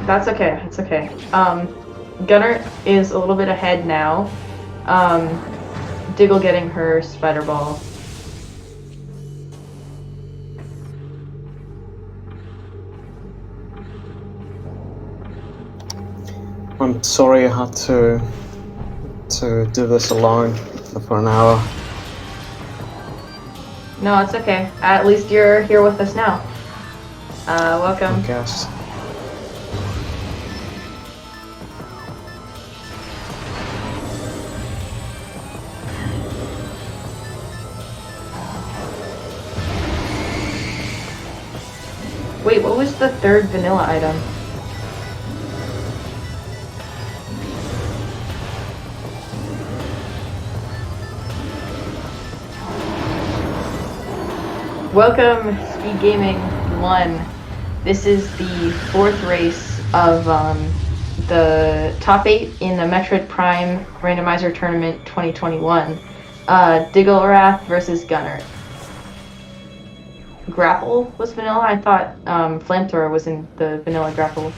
[SPEAKER 1] That's okay. It's okay. Gunert is a little bit ahead now. Diggle getting her spider ball.
[SPEAKER 2] I'm sorry I had to do this alone for an hour.
[SPEAKER 1] No, it's okay. At least you're here with us now. Welcome.
[SPEAKER 2] I guess.
[SPEAKER 1] Wait, what was the third vanilla item? Welcome, SpeedGaming 1. This is the fourth race of the top 8 in the Metroid Prime Randomizer Tournament 2021. DiggleWrath versus Gunert. Grapple was vanilla? I thought Flamethrower was in the vanilla grapple.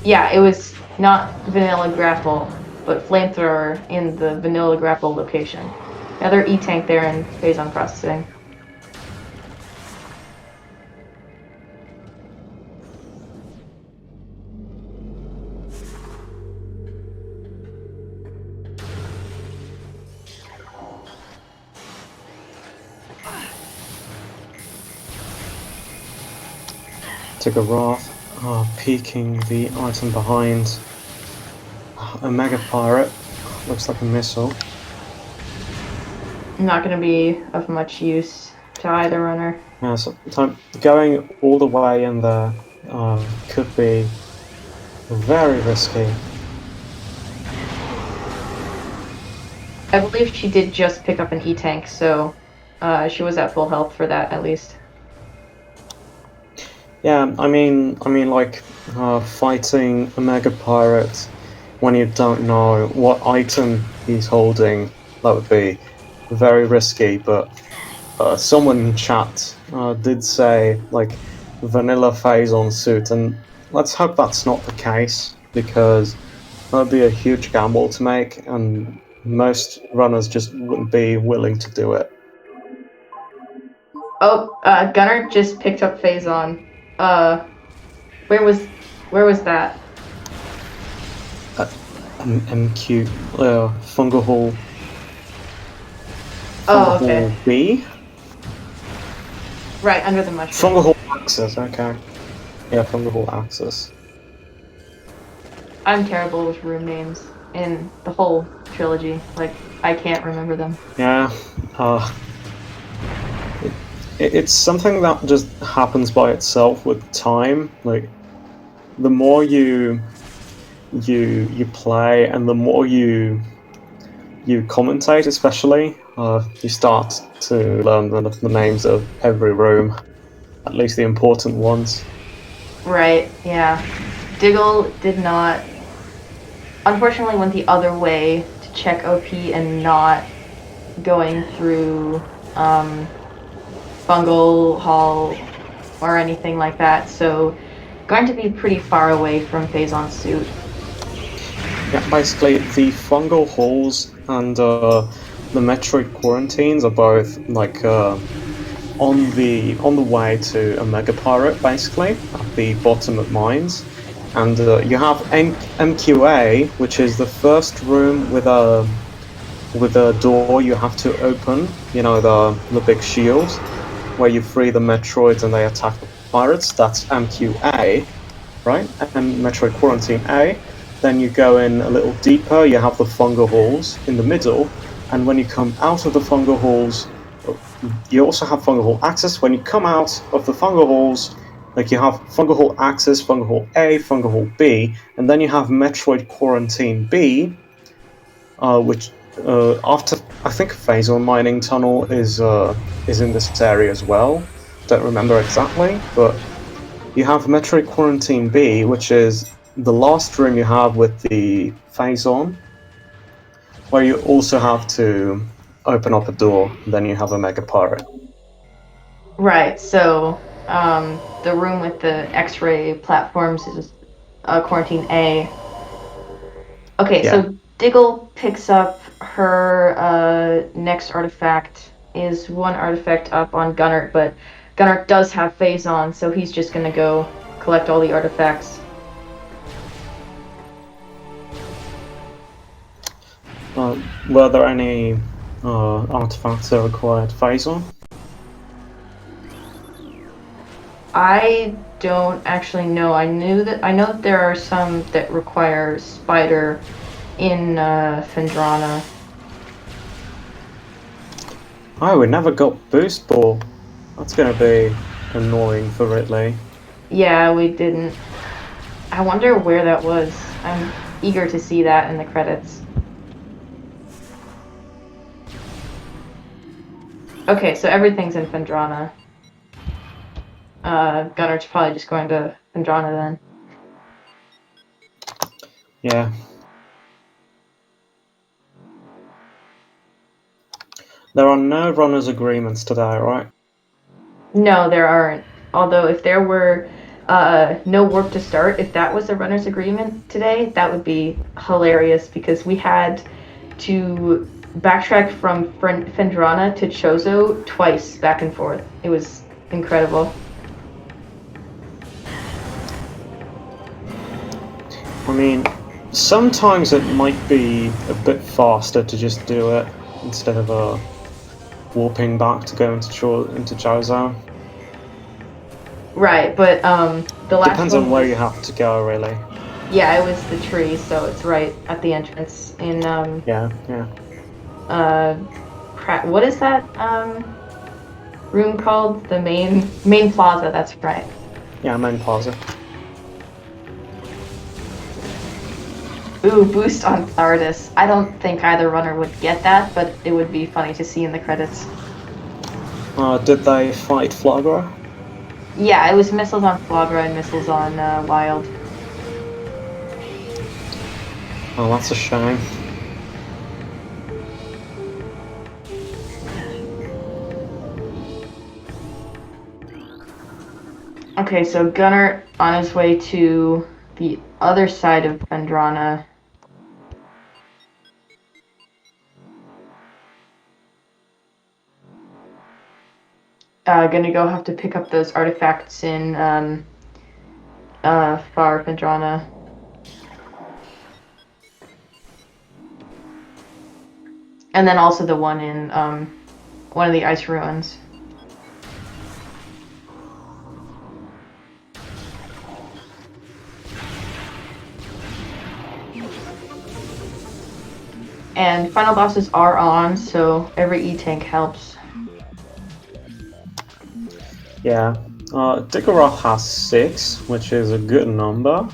[SPEAKER 1] Yeah, it was not vanilla grapple, but Flamethrower in the vanilla grapple location. Another E-tank there in Phazon processing.
[SPEAKER 2] DiggleWrath peeking the item behind a mega pirate. Looks like a missile.
[SPEAKER 1] Not going to be of much use to either runner.
[SPEAKER 2] Yeah, so going all the way in there could be very risky.
[SPEAKER 1] I believe she did just pick up an E-tank, so she was at full health for that at least.
[SPEAKER 2] Yeah, I mean, like fighting a mega pirate when you don't know what item he's holding, that would be very risky. But someone in chat did say like vanilla Phazon suit, and let's hope that's not the case, because that would be a huge gamble to make, and most runners just wouldn't be willing to do it.
[SPEAKER 1] Oh, Gunner just picked up Phazon. Where was that?
[SPEAKER 2] MQ Fungal
[SPEAKER 1] Oh, okay.
[SPEAKER 2] B?
[SPEAKER 1] Right, under the mushroom.
[SPEAKER 2] Fungal Axis, okay. Yeah, Fungal Axis.
[SPEAKER 1] I'm terrible with room names in the whole trilogy. Like, I can't remember them.
[SPEAKER 2] Yeah, it's something that just happens by itself with time. Like, the more you you play, and the more you commentate, especially, you start to learn the names of every room, at least the important ones.
[SPEAKER 1] Right, yeah. Diggle did not, unfortunately, went the other way to check OP and not going through Fungal Hall or anything like that, so going to be pretty far away from Phazon's suit.
[SPEAKER 2] Yeah, basically the fungal halls and the Metroid quarantines are both like on the way to a mega pirate, basically at the bottom of mines, and you have MQA, which is the first room with a door you have to open. You know, the big shield where you free the Metroids and they attack the pirates. That's MQA, right? And Metroid Quarantine A. Then you go in a little deeper, you have the fungal halls in the middle, and when you come out of the fungal halls, you also have fungal hall access. When you come out of the fungal halls, like you have fungal hall access, fungal hall A, fungal hall B, and then you have Metroid Quarantine B, which after I think Phazon Mining Tunnel is in this area as well. Don't remember exactly, but you have Metroid Quarantine B, which is the last room you have with the Phazon, where you also have to open up a door, then you have a Mega Pirate.
[SPEAKER 1] Right, so the room with the X-ray platforms is Quarantine A. Okay,
[SPEAKER 2] Yeah.
[SPEAKER 1] so Diggle picks up her next artifact, is one artifact up on Gunert, but Gunert does have Phazon, so he's just gonna go collect all the artifacts.
[SPEAKER 2] Were there any artifacts that required Phazon?
[SPEAKER 1] I don't actually know. I know that there are some that require Spider in Phendrana.
[SPEAKER 2] Oh, we never got Boost Ball. That's gonna be annoying for Ridley.
[SPEAKER 1] Yeah, we didn't. I wonder where that was. I'm eager to see that in the credits. Okay, so everything's in Phendrana. Gunner's probably just going to Phendrana then.
[SPEAKER 2] Yeah. There are no runners' agreements today, right?
[SPEAKER 1] No, there aren't. Although if there were no work to start, if that was a runner's agreement today, that would be hilarious because we had to backtrack from Phendrana to Chozo twice back and forth. It was incredible.
[SPEAKER 2] I mean, sometimes it might be a bit faster to just do it instead of warping back to go into Chaozu.
[SPEAKER 1] Right, but the last
[SPEAKER 2] Depends
[SPEAKER 1] one
[SPEAKER 2] on where
[SPEAKER 1] was,
[SPEAKER 2] you have to go, really.
[SPEAKER 1] yeah, it was the tree, so it's right at the entrance in
[SPEAKER 2] Yeah.
[SPEAKER 1] what is that room called? The main plaza. That's right.
[SPEAKER 2] Yeah, main plaza.
[SPEAKER 1] Ooh, boost on Thardus. I don't think either runner would get that, but it would be funny to see in the credits.
[SPEAKER 2] Did they fight Flagra?
[SPEAKER 1] Yeah, it was missiles on Flagra and missiles on Wild.
[SPEAKER 2] Oh, that's a shame.
[SPEAKER 1] Okay, so Gunner on his way to the other side of Phendrana. Gonna go have to pick up those artifacts in Far Phendrana. And then also the one in one of the ice ruins. And final bosses are on, so every E-tank helps.
[SPEAKER 2] Yeah. DiggleWrath has 6, which is a good number.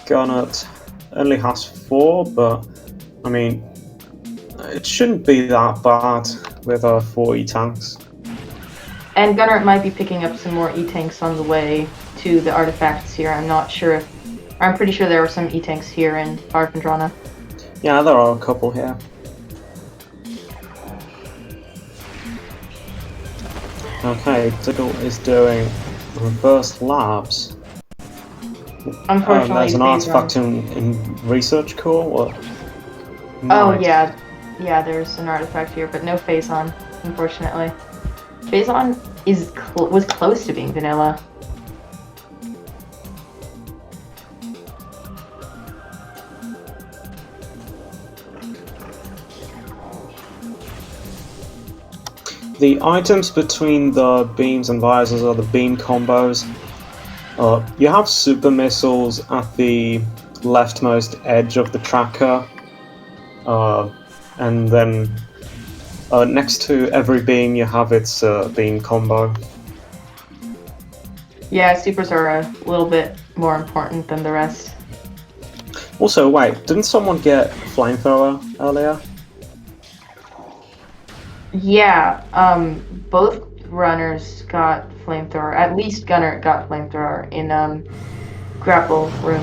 [SPEAKER 2] Gunert only has 4, but I mean, it shouldn't be that bad with 4 E-tanks.
[SPEAKER 1] And gunert might be picking up some more E-tanks on the way to the artifacts here. I'm not sure if... I'm pretty sure there are some E-tanks here in Farfandrana.
[SPEAKER 2] Yeah, there are a couple here. Okay, Diggle is doing reverse labs.
[SPEAKER 1] Unfortunately,
[SPEAKER 2] there's an
[SPEAKER 1] phase
[SPEAKER 2] artifact
[SPEAKER 1] run.
[SPEAKER 2] in research core. What?
[SPEAKER 1] Oh
[SPEAKER 2] Nice.
[SPEAKER 1] yeah, there's an artifact here, but no phase-on, unfortunately. Phase-on was close to being vanilla.
[SPEAKER 2] The items between the beams and visors are the beam combos. You have super missiles at the leftmost edge of the tracker, and then next to every beam you have its beam combo.
[SPEAKER 1] Yeah, supers are a little bit more important than the rest.
[SPEAKER 2] Also, wait, didn't someone get flamethrower earlier?
[SPEAKER 1] Yeah, both runners got flamethrower. At least gunert got flamethrower in grapple room.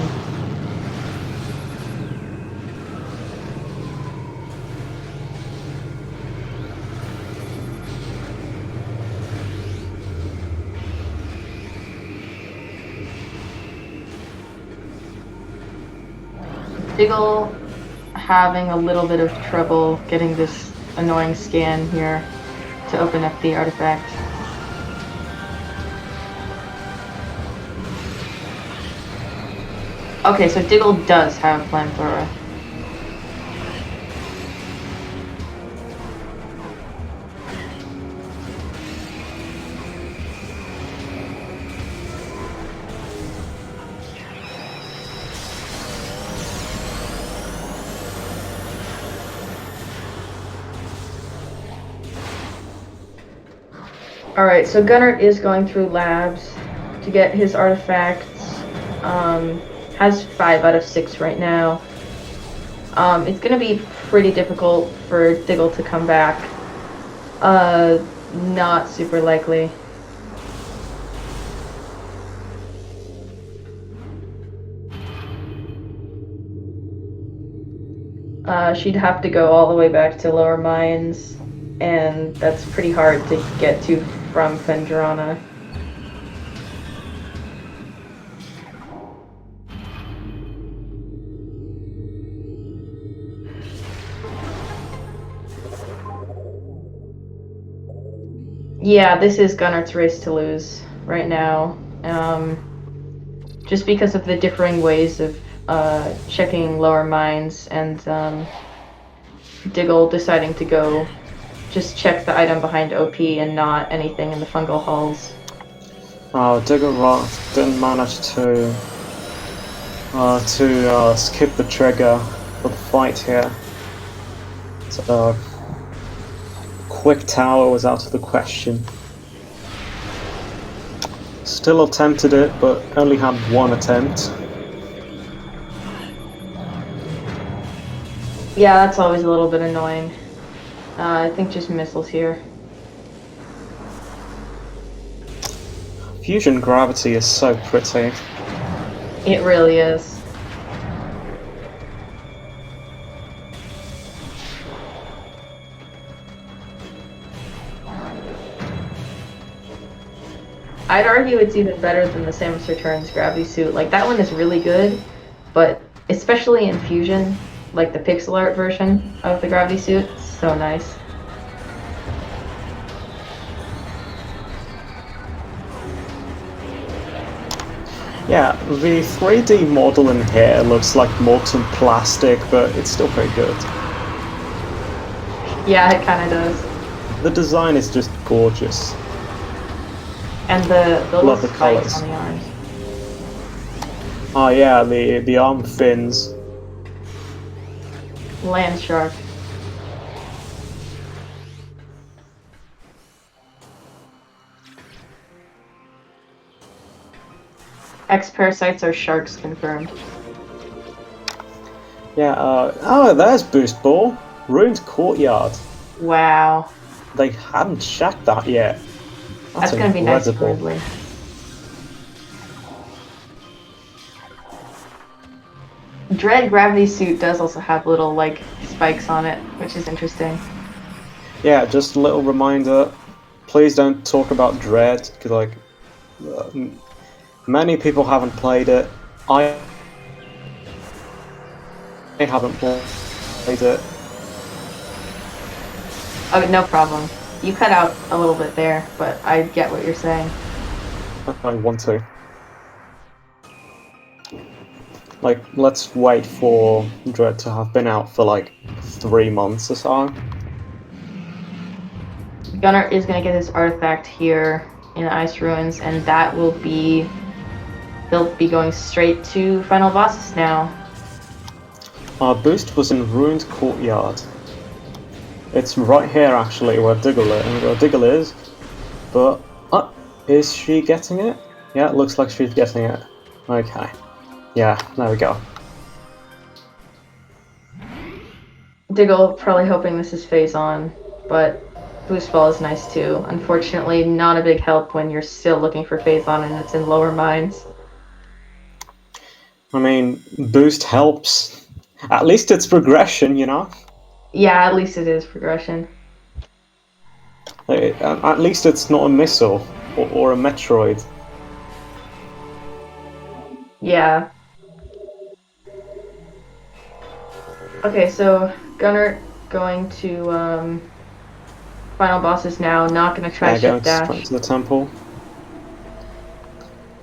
[SPEAKER 1] Diggle having a little bit of trouble getting this annoying scan here to open up the artifact. Okay, so Diggle does have flamethrower. Alright, so gunert is going through labs to get his artifacts. Has 5 out of 6 right now. It's gonna be pretty difficult for Diggle to come back. Not super likely. She'd have to go all the way back to Lower Mines, and that's pretty hard to get to from Fendrana. Yeah, this is Gunert's race to lose right now. Just because of the differing ways of checking Lower Mines and Diggle deciding to go just check the item behind OP and not anything in the fungal halls.
[SPEAKER 2] DiggleWrath didn't manage to skip the trigger for the fight here. So, quick tower was out of the question. Still attempted it, but only had 1 attempt.
[SPEAKER 1] Yeah, that's always a little bit annoying. I think just missiles here.
[SPEAKER 2] Fusion gravity is so pretty.
[SPEAKER 1] It really is. I'd argue it's even better than the Samus Returns gravity suit. Like, that one is really good, but especially in Fusion, like the pixel art version of the gravity suit, so nice.
[SPEAKER 2] Yeah, the 3D model in here looks like molten plastic, but it's still pretty good.
[SPEAKER 1] Yeah, it kind of does.
[SPEAKER 2] The design is just gorgeous.
[SPEAKER 1] And the
[SPEAKER 2] Love the
[SPEAKER 1] spikes
[SPEAKER 2] colours.
[SPEAKER 1] on the arms.
[SPEAKER 2] Oh yeah, the arm fins.
[SPEAKER 1] Land shark. X-parasites are sharks confirmed.
[SPEAKER 2] Yeah, oh, there's Boost Ball. Ruined Courtyard.
[SPEAKER 1] Wow.
[SPEAKER 2] They hadn't checked that yet.
[SPEAKER 1] That's gonna be nice and
[SPEAKER 2] incredible.
[SPEAKER 1] friendly. Dread Gravity Suit does also have little, like, spikes on it, which is interesting.
[SPEAKER 2] Yeah, just a little reminder. Please don't talk about Dread, because, like, many people haven't played it. I haven't played it.
[SPEAKER 1] Oh, no problem. You cut out a little bit there, but I get what you're saying.
[SPEAKER 2] I want to. Like, let's wait for Dread to have been out for like 3 months or so.
[SPEAKER 1] Gunner is going to get his artifact here in Ice Ruins, and that will be... He'll be going straight to final bosses now.
[SPEAKER 2] Our boost was in Ruined Courtyard. It's right here actually where Diggle is. But, is she getting it? Yeah, it looks like she's getting it. Okay. Yeah, there we go.
[SPEAKER 1] Diggle probably hoping this is phase on, but Boost Ball is nice too. Unfortunately, not a big help when you're still looking for phase on and it's in lower mines.
[SPEAKER 2] I mean, boost helps. At least it's progression, you know?
[SPEAKER 1] Yeah, at least it is progression.
[SPEAKER 2] At least it's not a missile or a Metroid.
[SPEAKER 1] Yeah. Okay, so Gunner going to final bosses now. Not gonna try shift dash.
[SPEAKER 2] Straight to the temple.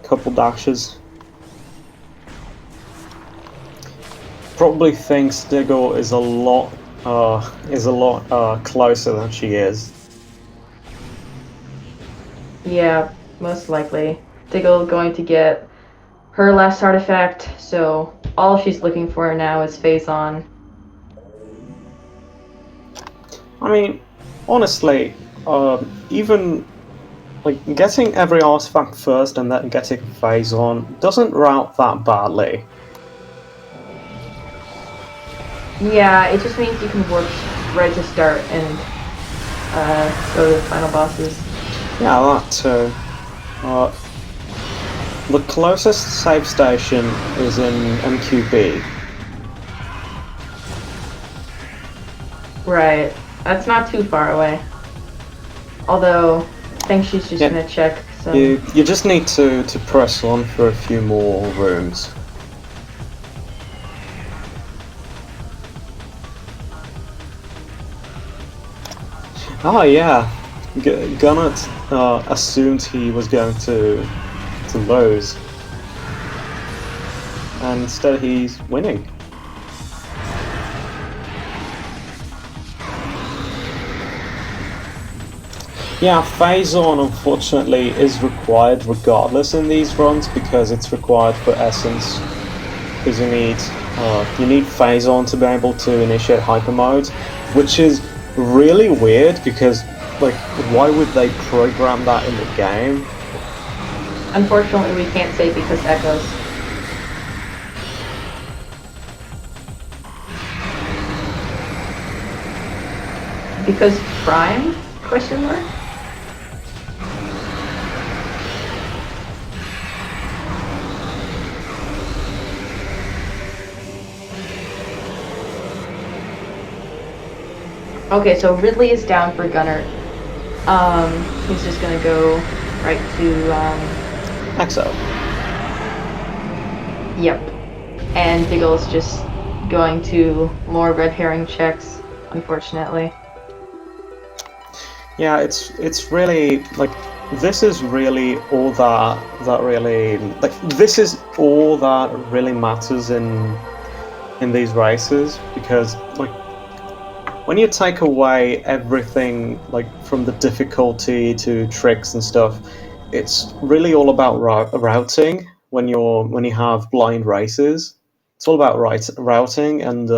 [SPEAKER 2] Couple dashes. Probably thinks Diggle is a lot closer than she is.
[SPEAKER 1] Yeah, most likely. Diggle going to get her last artifact, so all she's looking for now is phase on.
[SPEAKER 2] I mean, honestly, even like getting every artifact first and then getting phase on doesn't route that badly.
[SPEAKER 1] Yeah, it just means you can work right to start and go to the final bosses.
[SPEAKER 2] Yeah, that too. The closest save station is in MQB.
[SPEAKER 1] Right. That's not too far away. Although, I think she's just gonna check some...
[SPEAKER 2] You just need to press on for a few more rooms. Oh yeah, Gunnet assumed he was going to lose, and instead he's winning. Yeah, phase on unfortunately is required regardless in these runs because it's required for essence. Because you need phase on to be able to initiate hyper mode, which is really weird because, like, why would they program that in the game?
[SPEAKER 1] Unfortunately, we can't say because echoes. Because Prime? Question mark? Okay, so Ridley is down for Gunner. He's just gonna go right to,
[SPEAKER 2] Exo.
[SPEAKER 1] Yep. And Diggle's just going to more red herring checks, unfortunately.
[SPEAKER 2] Yeah, it's really, like, this is really all that really, like, this is all that really matters in these races, because, like, when you take away everything, like, from the difficulty to tricks and stuff, it's really all about routing when you have blind races. It's all about routing and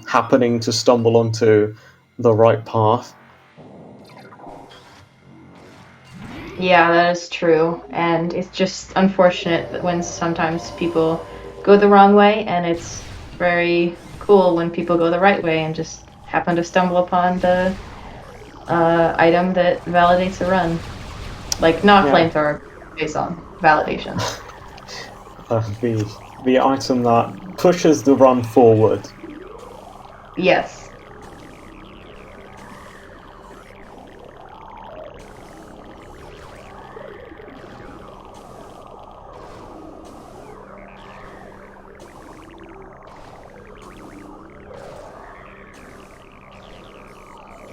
[SPEAKER 2] happening to stumble onto the right path.
[SPEAKER 1] Yeah, that is true, and it's just unfortunate that when sometimes people go the wrong way, and it's very cool when people go the right way and just happen to stumble upon the item that validates a run. Like, not
[SPEAKER 2] Yeah.
[SPEAKER 1] flamethrower, based on validation.
[SPEAKER 2] The item that pushes the run forward.
[SPEAKER 1] Yes.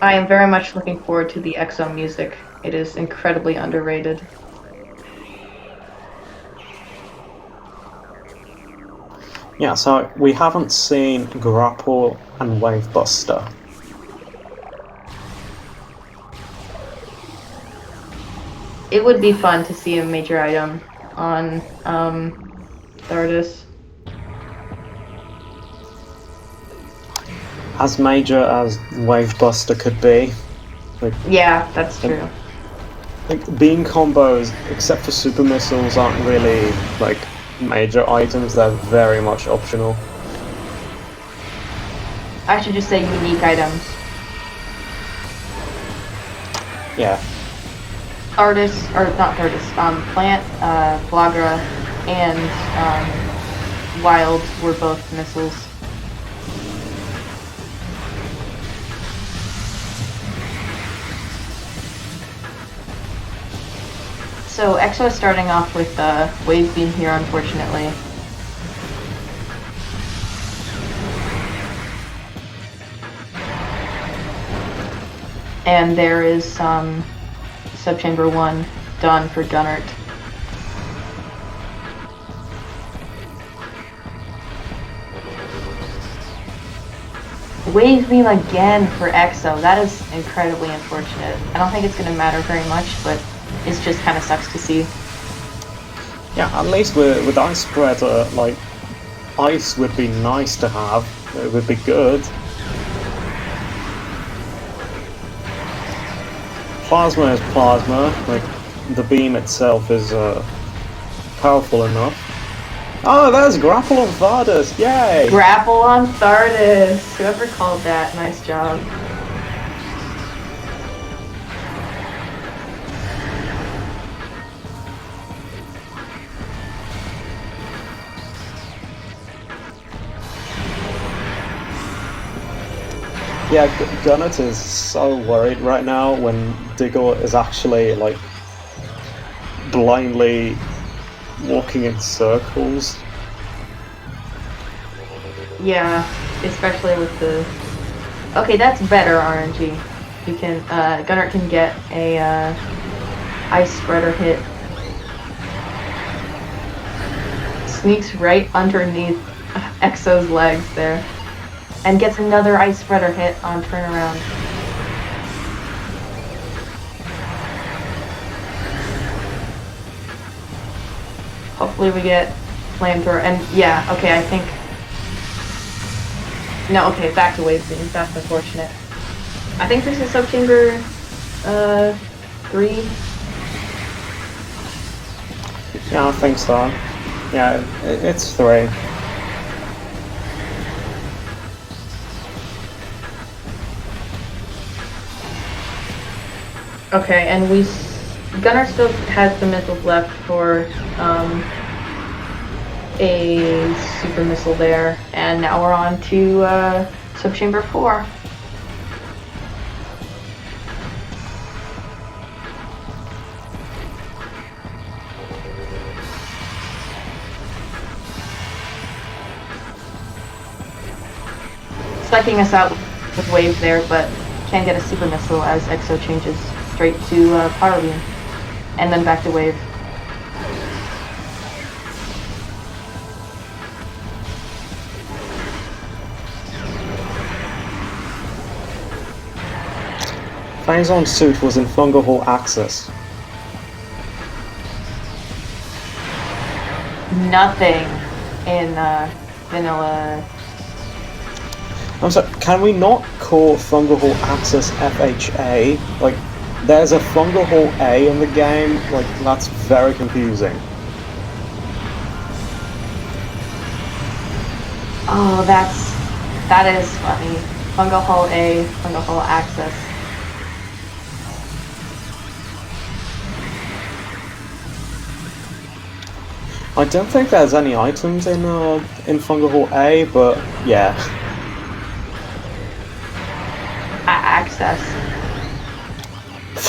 [SPEAKER 1] I am very much looking forward to the EXO music. It is incredibly underrated.
[SPEAKER 2] Yeah, so we haven't seen Grapple and Wave Buster.
[SPEAKER 1] It would be fun to see a major item on Thardus.
[SPEAKER 2] As major as Wave Buster could be. Like,
[SPEAKER 1] Yeah, that's true.
[SPEAKER 2] like beam combos, except for super missiles, aren't really like major items. They're very much optional.
[SPEAKER 1] I should just say unique items.
[SPEAKER 2] Yeah.
[SPEAKER 1] Thardus, or not Thardus, Plant, Flagra, and Wild were both missiles. So EXO is starting off with Wave Beam here, unfortunately. And there is Subchamber 1 done for Gunert. Wave Beam again for EXO. That is incredibly unfortunate. I don't think it's going to matter very much, but it just kind of sucks to see.
[SPEAKER 2] Yeah, at least with Ice Spreader, like, ice would be nice to have. It would be good. Plasma is plasma. Like, the beam itself is powerful enough. Oh, there's Grapple on Thardus! Yay!
[SPEAKER 1] Grapple on Thardus! Whoever called that, nice job.
[SPEAKER 2] Yeah, Gunnet is so worried right now when Diggle is actually, like, blindly walking in circles.
[SPEAKER 1] Yeah, especially with the... Okay, that's better RNG. You can, Gunner can get a, Ice Spreader hit. Sneaks right underneath EXO's legs there. And gets another Ice Spreader hit on turnaround. Hopefully we get Flamethrower, and yeah, okay, I think... No, okay, back to Wave Beam, that's unfortunate. I think this is Subchamber, 3.
[SPEAKER 2] Yeah, I think so. Yeah, it's 3.
[SPEAKER 1] Okay, and Gunner still has the missiles left for a super missile there, and now we're on to Subchamber 4. Psyching us out with Wave there, but can't get a super missile as EXO changes straight to Power Beam, and then back to Wave.
[SPEAKER 2] Phazon's suit was in Fungal Axis.
[SPEAKER 1] Nothing in vanilla.
[SPEAKER 2] I'm sorry, can we not call Fungal Axis FHA? Like, there's a Fungal A in the game, like, that's very confusing.
[SPEAKER 1] Oh, that's That is funny. Fungal Hole A, Fungal Hole Access.
[SPEAKER 2] I don't think there's any items in Fungal Hall A, but yeah.
[SPEAKER 1] Access.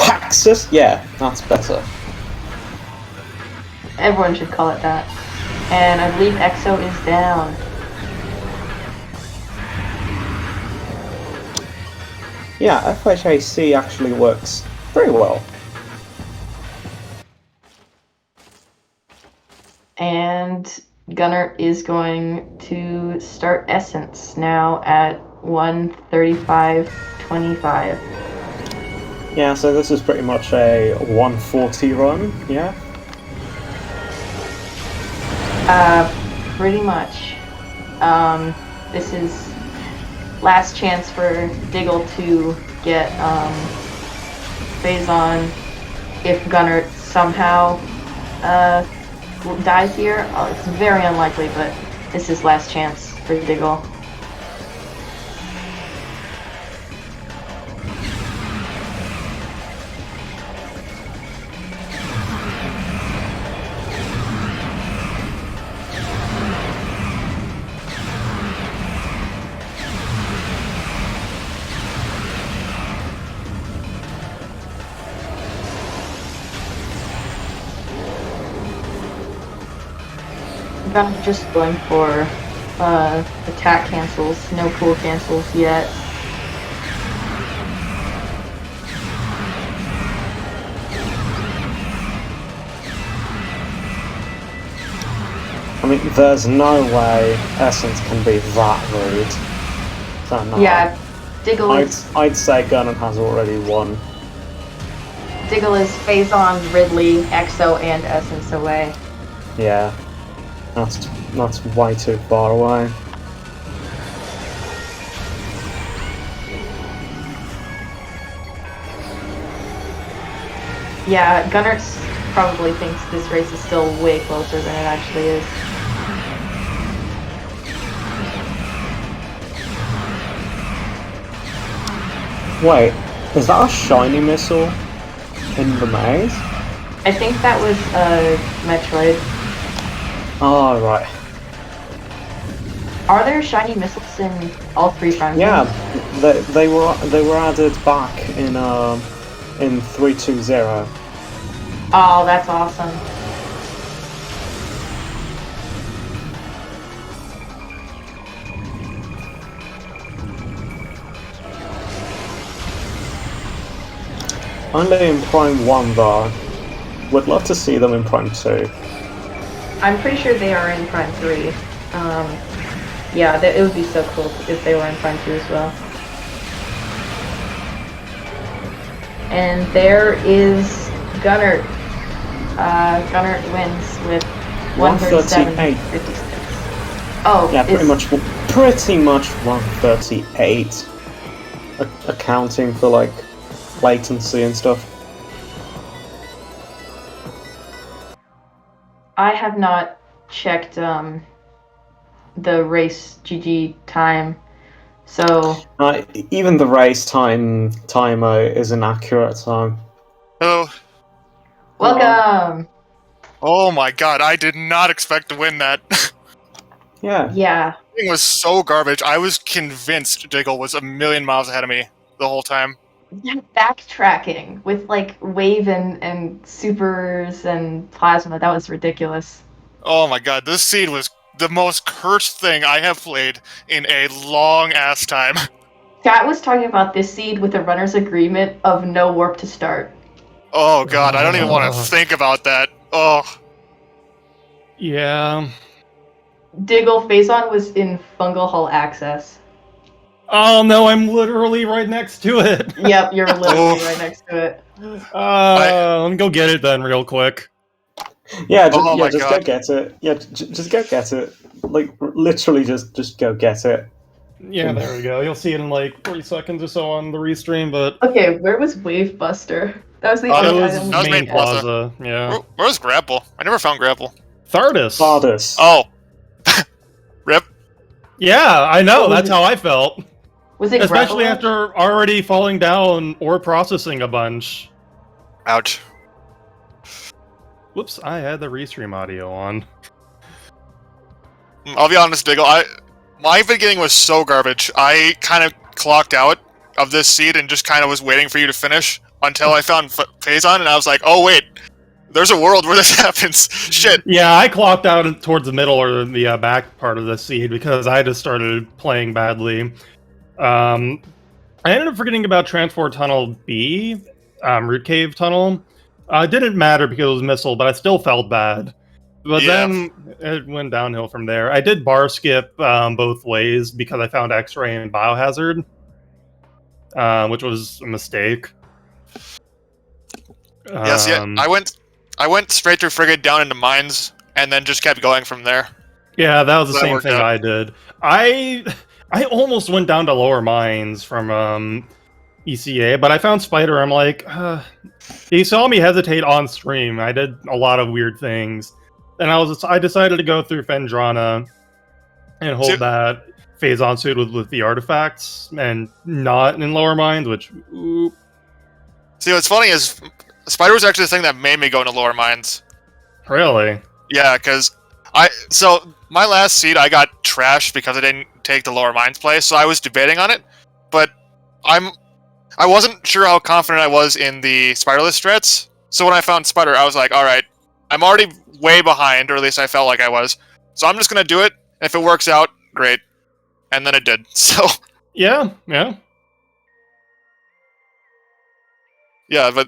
[SPEAKER 2] Access? Yeah, that's better.
[SPEAKER 1] Everyone should call it that. And I believe EXO is down.
[SPEAKER 2] Yeah, FHAC actually works very well.
[SPEAKER 1] And gunert is going to start Essence now at 1:35:25.
[SPEAKER 2] Yeah, so this is pretty much a 140 run, yeah?
[SPEAKER 1] Pretty much. This is last chance for Diggle to get phase on if gunert somehow dies here. Oh, it's very unlikely, but this is last chance for Diggle. I'm just going for attack cancels, no cool cancels yet.
[SPEAKER 2] I mean, there's no way Essence can be that rude. So no.
[SPEAKER 1] Yeah, Diggle is...
[SPEAKER 2] I'd say Gunner has already won.
[SPEAKER 1] Diggle is phase on Ridley, EXO, and Essence away.
[SPEAKER 2] Yeah. That's way too far away.
[SPEAKER 1] Yeah, gunert probably thinks this race is still way closer than it actually is.
[SPEAKER 2] Wait, is that a shiny missile in the maze?
[SPEAKER 1] I think that was Metroid.
[SPEAKER 2] Oh, right.
[SPEAKER 1] Are there shiny missiles in all three friends?
[SPEAKER 2] Yeah, they were added back in 320.
[SPEAKER 1] Oh, that's awesome.
[SPEAKER 2] Only in Prime 1 though. Would love to see them in Prime 2.
[SPEAKER 1] I'm pretty sure they are in Prime 3. Yeah, it would be so cool if they were in Prime 2 as well. And there is gunert. Gunert wins with 137.56. Oh,
[SPEAKER 2] yeah, pretty much 138. Accounting for like latency and stuff.
[SPEAKER 1] I have not checked the race GG time, so
[SPEAKER 2] even the race timer is an accurate time.
[SPEAKER 3] Hello.
[SPEAKER 1] Welcome.
[SPEAKER 3] Oh my god, I did not expect to win that.
[SPEAKER 2] Yeah.
[SPEAKER 1] Yeah.
[SPEAKER 3] The thing was so garbage. I was convinced Diggle was a million miles ahead of me the whole time.
[SPEAKER 1] Backtracking with like wave and supers and plasma, that was ridiculous.
[SPEAKER 3] Oh my god, this seed was the most cursed thing I have played in a long ass time.
[SPEAKER 1] Chat was talking about this seed with a runner's agreement of no warp to start.
[SPEAKER 3] Oh god, I don't even want to think about that. Oh.
[SPEAKER 4] Yeah.
[SPEAKER 1] Diggle Phazon was in Fungal Hull Access.
[SPEAKER 4] Oh no, I'm literally right next to it.
[SPEAKER 1] Yep, you're literally right next to it.
[SPEAKER 4] Let me go get it then, real quick.
[SPEAKER 2] Yeah,
[SPEAKER 3] Oh my
[SPEAKER 2] just
[SPEAKER 3] God.
[SPEAKER 2] go get it. Yeah, just go get it. Like, literally just go get it.
[SPEAKER 4] Yeah, there we go. You'll see it in like 40 seconds or so on the restream, but...
[SPEAKER 1] Okay, where was Wave Buster? That was the
[SPEAKER 3] Oh,
[SPEAKER 1] only
[SPEAKER 4] That was
[SPEAKER 1] item.
[SPEAKER 3] that was
[SPEAKER 4] main
[SPEAKER 3] main plaza.
[SPEAKER 4] plaza. Yeah.
[SPEAKER 3] Where's Grapple? I never found Grapple.
[SPEAKER 4] Thardus.
[SPEAKER 2] Hardest.
[SPEAKER 3] Oh. Rip.
[SPEAKER 4] Yeah, I know.
[SPEAKER 1] What was
[SPEAKER 4] That's
[SPEAKER 1] it?
[SPEAKER 4] how I felt.
[SPEAKER 1] Was it
[SPEAKER 4] Especially
[SPEAKER 1] Gravel?
[SPEAKER 4] after already falling down or processing a bunch.
[SPEAKER 3] Ouch.
[SPEAKER 4] Whoops, I had the restream audio on.
[SPEAKER 3] I'll be honest, Diggle. My beginning was so garbage. I kind of clocked out of this seed and just kind of was waiting for you to finish until I found Phazon, and I was like, oh wait, there's a world where this happens. Shit.
[SPEAKER 4] Yeah, I clocked out towards the middle or the back part of the seed because I just started playing badly. I ended up forgetting about Transport Tunnel B, Root Cave Tunnel. It didn't matter because it was missile, but I still felt bad. But
[SPEAKER 3] Yeah.
[SPEAKER 4] then it went downhill from there. I did bar skip both ways because I found X-ray and Biohazard, which was a mistake.
[SPEAKER 3] Yes, yeah. I went straight through Frigate down into mines, and then just kept going from there.
[SPEAKER 4] Yeah, that was the
[SPEAKER 3] That
[SPEAKER 4] same
[SPEAKER 3] worked
[SPEAKER 4] thing
[SPEAKER 3] out.
[SPEAKER 4] I did. I almost went down to lower mines from ECA, but I found Spider. I'm like, he saw me hesitate on stream. I did a lot of weird things, and I decided to go through Fendrana and hold
[SPEAKER 3] See-
[SPEAKER 4] that Phazon suit with the artifacts and not in lower mines, which oop.
[SPEAKER 3] See, what's funny is Spider was actually the thing that made me go into lower mines.
[SPEAKER 4] Really?
[SPEAKER 3] Yeah, because my last seed I got trashed because I didn't take the lower mines play, so I was debating on it, but I wasn't sure how confident I was in the Spiderless strats. So when I found Spider, I was like, all right, I'm already way behind, or at least I felt like I was. So I'm just gonna do it. If it works out, great. And then it did. So
[SPEAKER 4] Yeah.
[SPEAKER 3] yeah, but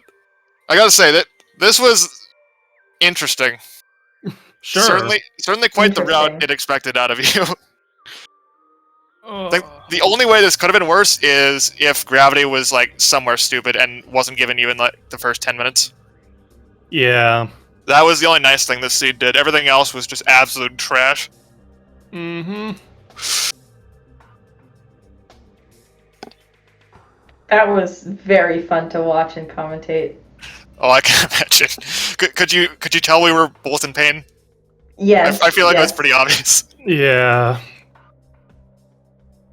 [SPEAKER 3] I gotta say that this was interesting.
[SPEAKER 4] Sure.
[SPEAKER 3] Certainly quite the route
[SPEAKER 1] Interesting.
[SPEAKER 3] it expected out of you.
[SPEAKER 4] Ugh.
[SPEAKER 3] The only way this could have been worse is if gravity was like somewhere stupid and wasn't given you in like the first 10 minutes.
[SPEAKER 4] Yeah.
[SPEAKER 3] That was the only nice thing this seed did. Everything else was just absolute trash.
[SPEAKER 4] Mm-hmm.
[SPEAKER 1] That was very fun to watch and commentate.
[SPEAKER 3] Oh, I can imagine. Could you tell we were both in pain?
[SPEAKER 1] Yes.
[SPEAKER 3] I feel like it was
[SPEAKER 1] yes.
[SPEAKER 3] pretty obvious.
[SPEAKER 4] Yeah.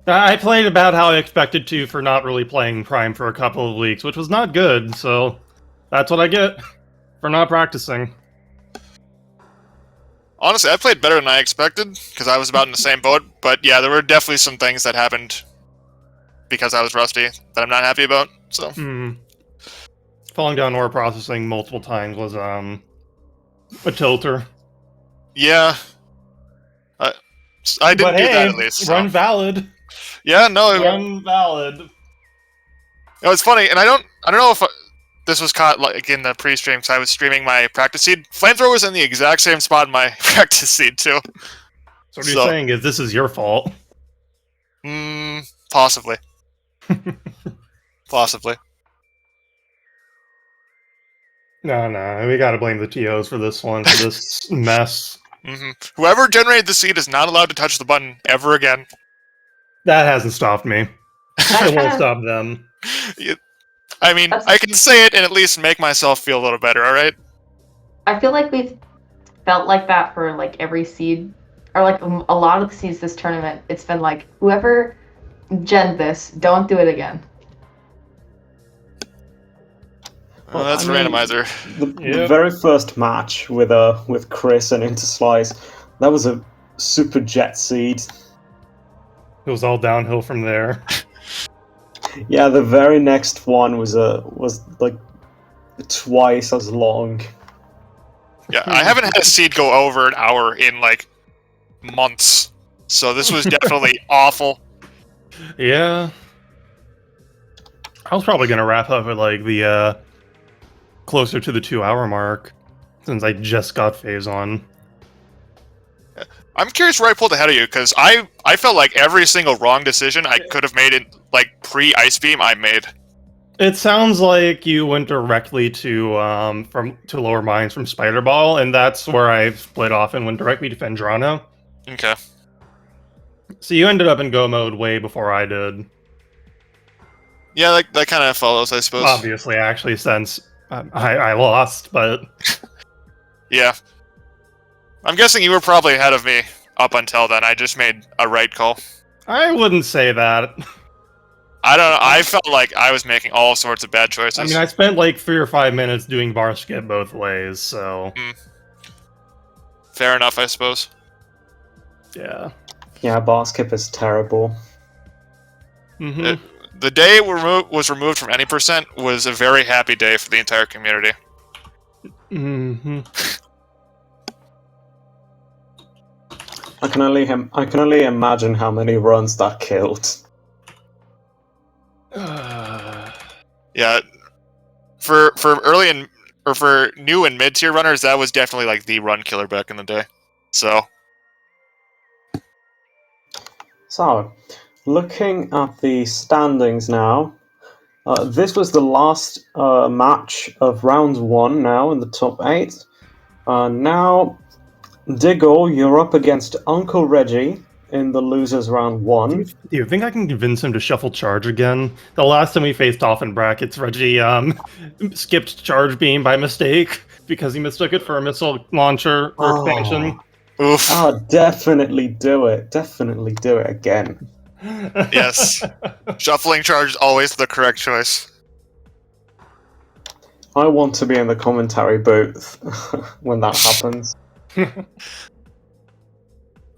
[SPEAKER 4] I played about how I expected to for not really playing Prime for a couple of weeks, which was not good, so that's what I get for not practicing.
[SPEAKER 3] Honestly, I played better than I expected, because I was about in the same boat, but yeah, there were definitely some things that happened because I was rusty that I'm not happy about, so...
[SPEAKER 4] Falling down ore processing multiple times was, a tilter.
[SPEAKER 3] Yeah. I didn't
[SPEAKER 4] But
[SPEAKER 3] do
[SPEAKER 4] hey,
[SPEAKER 3] that at least, so...
[SPEAKER 4] run valid.
[SPEAKER 3] Yeah, no,
[SPEAKER 4] Run valid.
[SPEAKER 3] it was funny, and I don't know if this was caught like in the pre-stream because I was streaming my practice seed. Flamethrower was in the exact same spot in my practice seed too.
[SPEAKER 4] So what you're saying is this is your fault.
[SPEAKER 3] Possibly. Possibly.
[SPEAKER 4] No, we gotta blame the TOs for this one, for this mess.
[SPEAKER 3] Whoever generated the seed is not allowed to touch the button ever again.
[SPEAKER 4] That hasn't stopped me. It won't stop them.
[SPEAKER 3] I mean, I can say it and at least make myself feel a little better, alright?
[SPEAKER 1] I feel like we've felt like that for like every seed, or like a lot of the seeds this tournament. It's been like, whoever gen this, don't do it again.
[SPEAKER 3] Well, that's Randomizer.
[SPEAKER 2] The very first match with Chris and Interslice, that was a super jet seed.
[SPEAKER 4] It was all downhill from there.
[SPEAKER 2] Yeah, the very next one was like twice as long.
[SPEAKER 3] Yeah, I haven't had a seed go over an hour in like months, so this was definitely awful.
[SPEAKER 4] Yeah. I was probably gonna wrap up at like the closer to the 2-hour mark, since I just got phase on.
[SPEAKER 3] I'm curious where I pulled ahead of you, because I felt like every single wrong decision I could have made in like pre-Ice Beam, I made.
[SPEAKER 4] It sounds like you went directly to lower mines from Spider Ball, and that's where I split off and went directly to Fendrana.
[SPEAKER 3] Okay.
[SPEAKER 4] So you ended up in go mode way before I did.
[SPEAKER 3] Yeah, that kind of follows, I suppose.
[SPEAKER 4] Obviously, actually, since I lost, but...
[SPEAKER 3] Yeah. I'm guessing you were probably ahead of me up until then. I just made a right call.
[SPEAKER 4] I wouldn't say that.
[SPEAKER 3] I don't know. I felt like I was making all sorts of bad choices.
[SPEAKER 4] I mean, I spent like 3 or 5 minutes doing bar skip both ways, so
[SPEAKER 3] Fair enough, I suppose.
[SPEAKER 4] yeah.
[SPEAKER 2] Yeah, bar skip is terrible.
[SPEAKER 4] Mm-hmm.
[SPEAKER 3] The day it was removed from any percent was a very happy day for the entire community.
[SPEAKER 4] Mm-hmm.
[SPEAKER 2] I can only imagine how many runs that killed.
[SPEAKER 3] Yeah, for early and or for new and mid tier runners, that was definitely like the run killer back in the day. So
[SPEAKER 2] looking at the standings now, this was the last match of round 1 now in the top 8. Now, Diggle, you're up against Uncle Reggie in the losers round 1.
[SPEAKER 4] Do you think I can convince him to shuffle charge again? The last time we faced off in brackets, Reggie skipped charge beam by mistake because he mistook it for a missile launcher or expansion.
[SPEAKER 3] oof.
[SPEAKER 2] Oh, definitely do it. Definitely do it again.
[SPEAKER 3] Yes. Shuffling charge is always the correct choice.
[SPEAKER 2] I want to be in the commentary booth when that happens.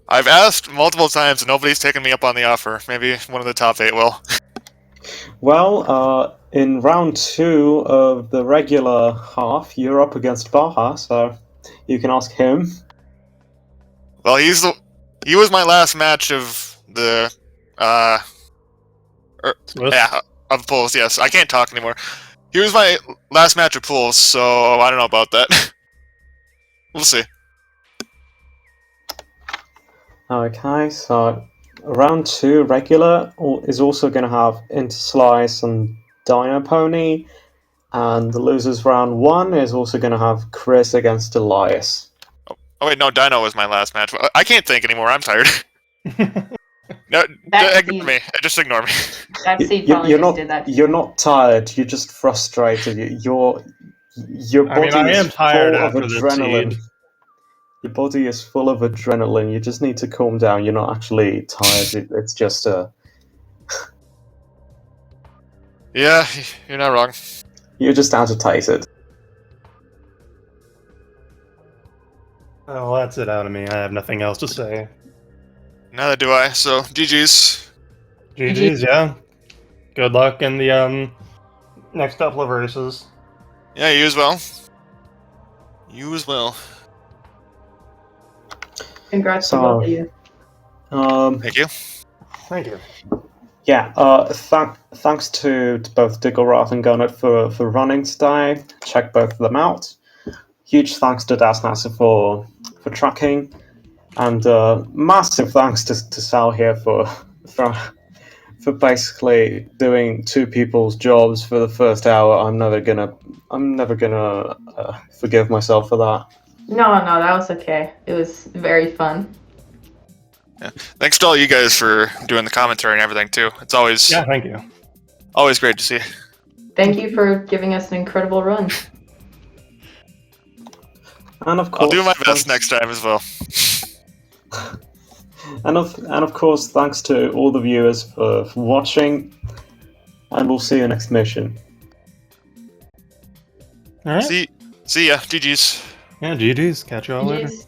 [SPEAKER 3] I've asked multiple times and nobody's taken me up on the offer. Maybe one of the top 8 will.
[SPEAKER 2] Well, in round 2 of the regular half, you're up against Baja, so you can ask him.
[SPEAKER 3] Well, he was my last match of the of pools. Yes, I can't talk anymore. He was my last match of pools, so I don't know about that. We'll see.
[SPEAKER 2] Okay, so round 2 regular is also going to have Interslice and Dino Pony, and the losers round 1 is also going to have Chris against Elias.
[SPEAKER 3] Oh wait, no, Dino was my last match. I can't think anymore. I'm tired. No, ignore me. Just ignore me.
[SPEAKER 1] That seed probably just did that.
[SPEAKER 2] You're not tired. You're just frustrated. Your body
[SPEAKER 4] I am
[SPEAKER 2] is
[SPEAKER 4] tired
[SPEAKER 2] full of
[SPEAKER 4] after this
[SPEAKER 2] adrenaline.
[SPEAKER 4] seed.
[SPEAKER 2] Your body is full of adrenaline. You just need to calm down. You're not actually tired. It's just
[SPEAKER 3] Yeah, you're not wrong.
[SPEAKER 2] you're just agitated.
[SPEAKER 4] Oh, well, that's it out of me. I have nothing else to say.
[SPEAKER 3] Neither do I. So GG's.
[SPEAKER 4] GG's, yeah. Good luck in the next couple of races.
[SPEAKER 3] Yeah, you as well. You as well.
[SPEAKER 1] Congrats to both of you.
[SPEAKER 3] Thank you.
[SPEAKER 4] Thank you.
[SPEAKER 2] Yeah, thanks to both DiggleWrath and gunert for running today. Check both of them out. Huge thanks to DasNasa for tracking, and massive thanks to Sal here for basically doing 2 people's jobs for the first hour. I'm never gonna forgive myself for that.
[SPEAKER 1] No, that was okay. It was very fun.
[SPEAKER 3] Yeah. Thanks to all you guys for doing the commentary and everything too. It's always
[SPEAKER 4] Thank you.
[SPEAKER 3] always great to see.
[SPEAKER 1] Thank you for giving us an incredible run.
[SPEAKER 2] And of course,
[SPEAKER 3] I'll do my best next time as well.
[SPEAKER 2] And of course, thanks to all the viewers for watching, and we'll see you next mission.
[SPEAKER 4] All right.
[SPEAKER 3] See ya. GG's.
[SPEAKER 4] Yeah, GG's. Catch you all later.
[SPEAKER 1] GG's.